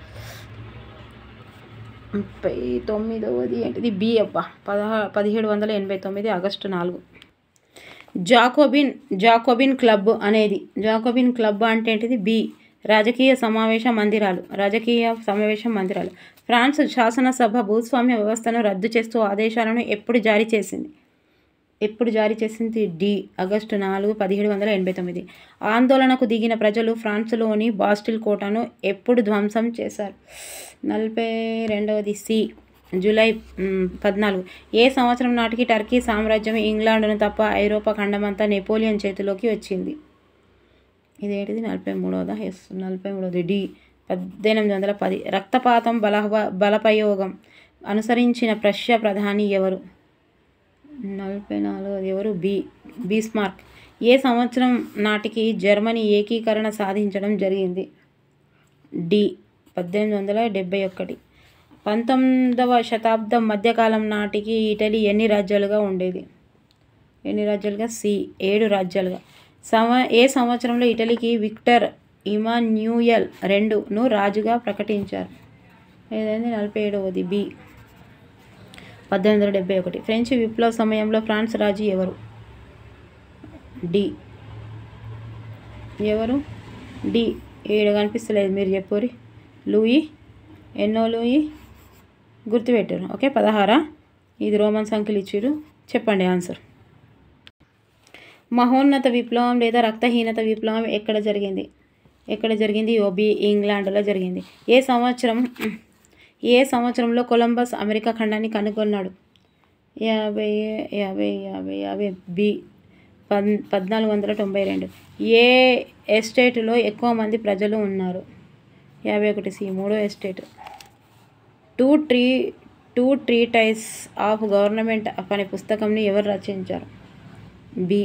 39ది ఏంటిది బి 1789 ఆగస్టు 4. జాకోబిన్ క్లబ్ అంటే ఏంటిది? బి రాజకీయ సమావేశ మందిరాలు. ఫ్రాన్స్ శాసనసభ భూస్వామ్య వ్యవస్థను రద్దు చేస్తూ ఆదేశాలను ఎప్పుడు జారీ చేసింది? D August 4, 1789. ఆందోళనకు దిగిన ప్రజలు ఫ్రాన్స్లోని బాస్టిల్ కోటను ఎప్పుడు ధ్వంసం చేశారు? 42ది సి జూలై 14. ఏ సంవత్సరం నాటికి టర్కీ సామ్రాజ్యం ఇంగ్లాండ్ను తప్ప ఐరోపా ఖండమంతా నెపోలియన్ చేతిలోకి వచ్చింది? ఇదేంటిది 43దా? Yes 43ది D 1810. రక్తపాతం బలప్రయోగం అనుసరించిన ప్రష్యా ప్రధాని ఎవరు? 44ది ఎవరు? బిస్మార్క్. ఏ సంవత్సరం నాటికి జర్మనీ ఏకీకరణ సాధించడం జరిగింది? డి 1871. 19వ శతాబ్దం మధ్యకాలం నాటికి ఇటలీ ఎన్ని రాజ్యాలుగా ఉండేది? సి 7 రాజ్యాలుగా. ఏ సంవత్సరంలో ఇటలీకి విక్టర్ ఇమాన్యుయల్ II రాజుగా ప్రకటించారు? ఏదైంది? 47ది బి 1871. ఫ్రెంచ్ విప్లవ సమయంలో ఫ్రాన్స్ రాజు ఎవరు? డి ఏడు కనిపిస్తలేదు, మీరు చెప్పురి. లూయి. ఎన్నో లూయి గుర్తుపెట్టారు. ఓకే 16. ఇది రోమన్ సంఖ్యలు ఇచ్చిరు, చెప్పండి ఆన్సర్. మహోన్నత విప్లవం లేదా రక్తహీనత విప్లవం ఎక్కడ జరిగింది? బి ఇంగ్లాండ్లో జరిగింది. ఏ సంవత్సరంలో కొలంబస్ అమెరికా ఖండాన్ని కనుగొన్నాడు? 50 బి 1492. ఏ ఎస్టేటులో ఎక్కువ మంది ప్రజలు ఉన్నారు? 51 సి 3వ ఎస్టేట్. టూ ట్రీటైస్ ఆఫ్ గవర్నమెంట్ అనే పుస్తకంని ఎవరు రచించారు? B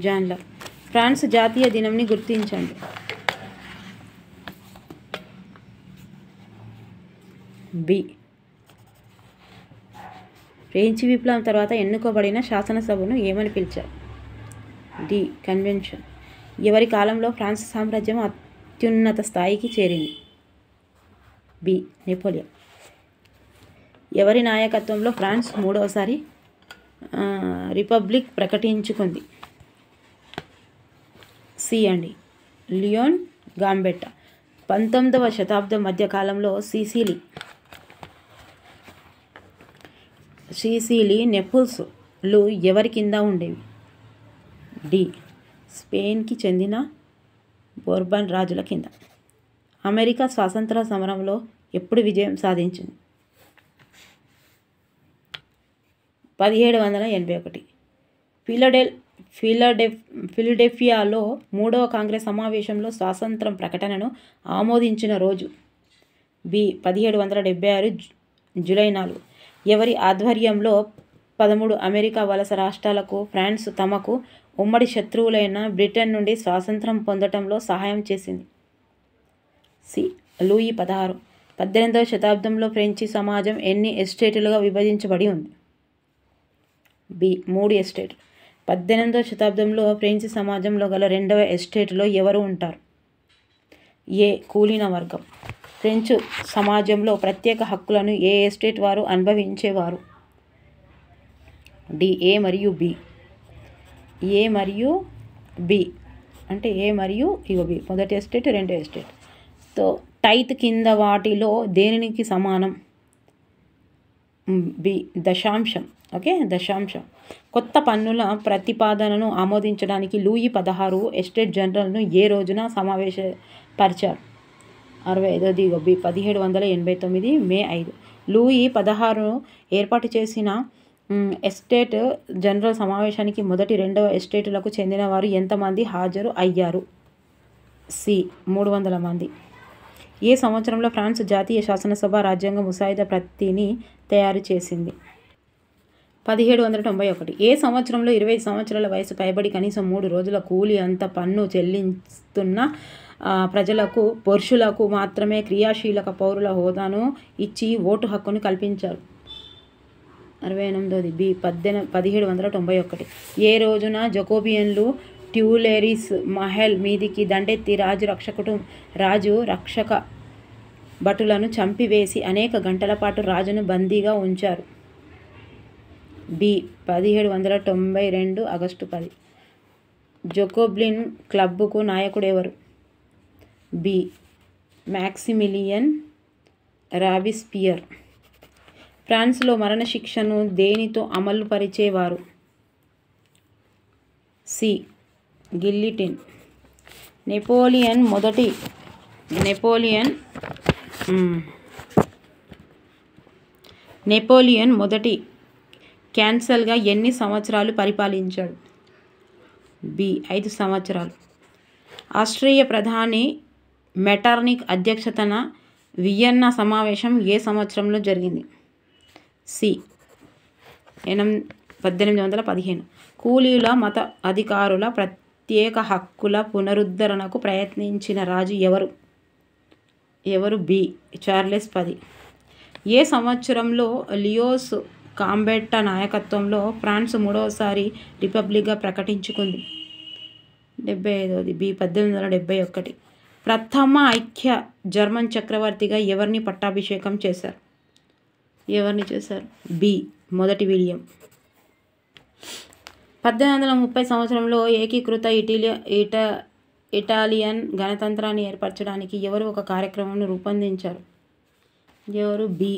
John Locke. ఫ్రాన్స్ జాతీయ దినంని గుర్తించండి. బి. ఫ్రెంచ్ విప్లవం తర్వాత ఎన్నుకోబడిన శాసనసభను ఏమని పిలిచారు? D convention. ఎవరి కాలంలో ఫ్రాన్స్ సామ్రాజ్యం అత్యున్నత స్థాయికి చేరింది? B Napoleon. ఎవరి నాయకత్వంలో ఫ్రాన్స్ 3వసారి రిపబ్లిక్ ప్రకటించుకుంది? సి అండి లియోన్ గాంబెట్టా. 19వ శతాబ్దం మధ్యకాలంలో సిసిలీ నెపుల్స్లు ఎవరి కింద ఉండేవి? డి స్పెయిన్కి చెందిన బోర్బన్ రాజుల కింద. అమెరికా స్వాతంత్ర సమరంలో ఎప్పుడు విజయం సాధించింది? 1781. ఫిలడెల్ఫియాలో 3వ కాంగ్రెస్ సమావేశంలో స్వాతంత్రం ప్రకటనను ఆమోదించిన రోజు? B 1776 July 4. ఎవరి ఆధ్వర్యంలో 13 అమెరికా వలస రాష్ట్రాలకు ఫ్రాన్స్ తమకు ఉమ్మడి శత్రువులైన బ్రిటన్ నుండి స్వాతంత్రం పొందటంలో సహాయం చేసింది? C Louis 16. 18వ శతాబ్దంలో ఫ్రెంచి సమాజం ఎన్ని ఎస్టేటులుగా విభజించబడి ఉంది? B 3 estate. 18వ శతాబ్దంలో ఫ్రెంచి సమాజంలో గల 2వ ఎస్టేటులో ఎవరు ఉంటారు? ఏ కూలిన వర్గం. ఫ్రెంచ్ సమాజంలో ప్రత్యేక హక్కులను ఏ ఎస్టేట్ వారు అనుభవించేవారు? డి ఏ మరియు బి అంటే ఏ మరియు బి. మొదటి ఎస్టేట్, రెండో ఎస్టేట్. సో టైత్ కింద వాటిలో దేనికి సమానం? బి దశాంశం. ఓకే దశాంశం. కొత్త పన్నుల ప్రతిపాదనను ఆమోదించడానికి లూయి 16 ఎస్టేట్ జనరల్ను ఏ రోజున సమావేశపరిచారు? 65ది బి 1789 మే 5. లూయి 16 ఏర్పాటు చేసిన ఎస్టేట్ జనరల్ సమావేశానికి మొదటి, రెండవ ఎస్టేటులకు చెందిన వారు ఎంతమంది హాజరు అయ్యారు? సి 300 మంది. ఏ సంవత్సరంలో ఫ్రాన్స్ జాతీయ శాసనసభ రాజ్యాంగ ముసాయిదా ప్రతిని తయారు చేసింది? 1791. ఏ సంవత్సరంలో 25 సంవత్సరాల వయసు పైబడి కనీసం 3 రోజుల కూలి అంత పన్ను చెల్లిస్తున్న ప్రజలకు పురుషులకు మాత్రమే క్రియాశీలక పౌరుల హోదాను ఇచ్చి ఓటు హక్కును కల్పించారు? 68. బి. 1791. ఏ రోజున జకోబియన్లు ట్యూలెరీస్ మహల్ మీదికి దండెత్తి రాజు రక్షక భటులను చంపివేసి అనేక గంటల పాటు రాజును బందీగా ఉంచారు? బి. 1792 ఆగస్టు 10. జకోబ్లిన్ క్లబ్కు నాయకుడెవరు? బి. మ్యాక్సిమిలియన్ రాబిస్పియర్. ఫ్రాన్స్లో మరణశిక్షను దేనితో అమలు పరిచేవారు? సి. గిల్లిటిన్. నెపోలియన్ మొదటి క్యాన్సల్గా ఎన్ని సంవత్సరాలు పరిపాలించాడు? బి. 5 సంవత్సరాలు. ఆస్ట్రియా ప్రధాని మెటర్నిక్ అధ్యక్షతన వియన్నా సమావేశం ఏ సంవత్సరంలో జరిగింది? సి. 1815. కూలీల మత అధికారుల ప్రత్యేక హక్కుల పునరుద్ధరణకు ప్రయత్నించిన రాజు ఎవరు? బి. చార్లెస్ 10. ఏ సంవత్సరంలో లియోస్ కాంబెట్టా నాయకత్వంలో ఫ్రాన్స్ మూడవసారి రిపబ్లిక్గా ప్రకటించుకుంది? 75. బి. 1871. ప్రథమ ఐక్య జర్మన్ చక్రవర్తిగా ఎవరిని పట్టాభిషేకం చేశారు? బి. మొదటి విలియం. 1830 సంవత్సరంలో ఏకీకృత ఇటాలియన్ గణతంత్రాన్ని ఏర్పరచడానికి ఎవరు ఒక కార్యక్రమాన్ని రూపొందించారు? బి.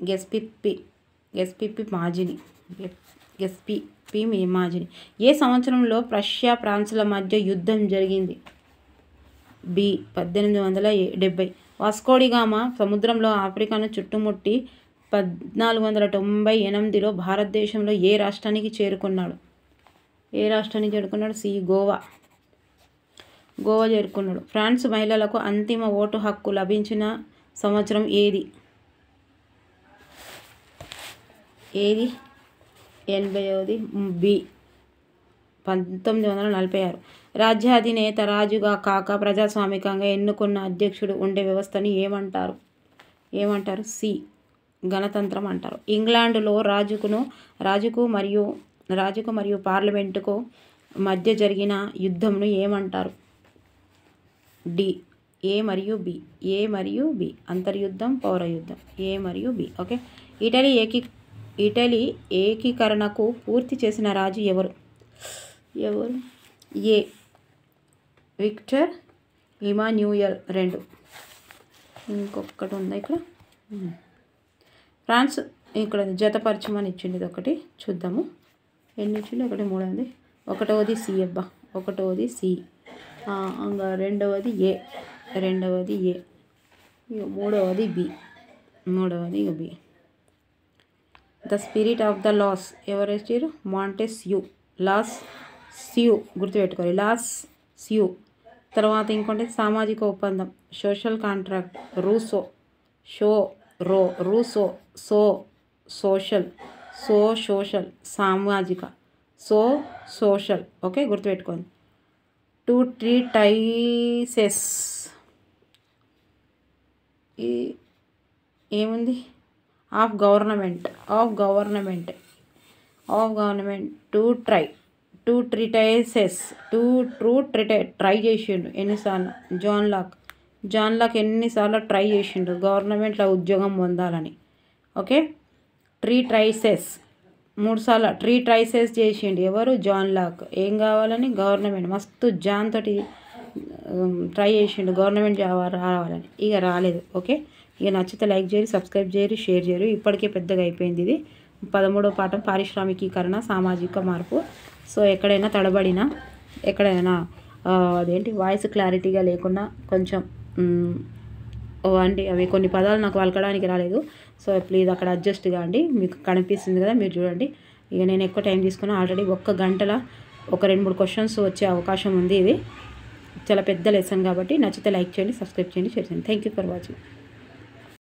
గెస్పిపి మాజిని. ఏ సంవత్సరంలో ప్రష్యా ఫ్రాన్స్ల మధ్య యుద్ధం జరిగింది? బి. 1870. వాస్కోడిగామా సముద్రంలో ఆఫ్రికాను చుట్టుముట్టి 1498లో భారతదేశంలో ఏ రాష్ట్రానికి చేరుకున్నాడు? సి. గోవా చేరుకున్నాడు. ఫ్రాన్స్ మహిళలకు అంతిమ ఓటు హక్కు లభించిన సంవత్సరం ఏది? 80. బి. 1946. రాజ్యాధినేత రాజుగా కాక ప్రజాస్వామికంగా ఎన్నుకున్న అధ్యక్షుడు ఉండే వ్యవస్థని ఏమంటారు? సి. గణతంత్రం అంటారు. ఇంగ్లాండ్లో రాజుకు మరియు పార్లమెంటుకు మధ్య జరిగిన యుద్ధంను ఏమంటారు? డి. ఏ మరియు బి. అంతర్యుద్ధం, పౌరయుద్ధం. ఏ మరియు బి. ఓకే. ఇటలీ ఏకీకరణకు పూర్తి చేసిన రాజు ఎవరు? ఏ. విక్టర్ ఇమాన్యుయల్ 2. ఇంకొకటి ఉందా ఇక్కడ? ఫ్రాన్స్ ఇక్కడ జతపరచమని ఇచ్చింది, ఇది ఒకటి చూద్దాము. ఎన్ని ఇచ్చింది? 1, 3 ఉంది. 1వది సి అబ్బా, 1వది సి. ఇంకా 2వది ఏ, 3వది B, B. The spirit of the laws ఎవరు ఇచ్చారు? మాంటెస్క్యూ. లాస్ స్యూ గుర్తుపెట్టుకోవాలి, లాస్ స్యూ. తర్వాత ఇంకోటి సామాజిక ఒప్పందం, సోషల్ కాంట్రాక్ట్. రూసో సోషల్ సామాజిక, సోషల్. ఓకే, గుర్తుపెట్టుకోండి. 2 ట్రీటైసెస్ ఏముంది? Of government. 2 ట్రీటైసెస్. ట్రై చేసిండు ఎన్నిసార్లు? జాన్ లాక్ ఎన్నిసార్లు ట్రై చేసిండు గవర్నమెంట్లో ఉద్యోగం పొందాలని? ఓకే. ట్రైసెస్ 3 సార్లు ట్రైసెస్ చేసిండు. ఎవరు? John Locke. ఏం కావాలని? గవర్నమెంట్. మస్తు జాన్ తోటి ట్రై చేసిండు గవర్నమెంట్ జాబ్ రావాలని, ఇక రాలేదు. ఓకే, ఇక నచ్చితే లైక్ చేయరు, సబ్స్క్రైబ్ చేయరు, షేర్ చేయరు. ఇప్పటికే పెద్దగా అయిపోయింది ఇది. 13వ పాఠం పారిశ్రామికీకరణ, సామాజిక మార్పు. సో ఎక్కడైనా తడబడినా, ఎక్కడైనా వాయిస్ క్లారిటీగా లేకుండా కొంచెం అంటే అవి కొన్ని పదాలు నాకు వలకడానికి రాలేదు. సో ప్లీజ్ అక్కడ అడ్జస్ట్ కాండి. మీకు కనిపిస్తుంది కదా, మీరు చూడండి. ఇక నేను ఎక్కువ టైం తీసుకున్నా. ఆల్రెడీ 1 గంటల 2-3 క్వశ్చన్స్ వచ్చే అవకాశం ఉంది. ఇది చాలా పెద్ద లెసన్ కాబట్టి నచ్చితే లైక్ చేయండి, సబ్స్క్రైబ్ చేయండి, షేర్ చేయండి. Thank you for watching.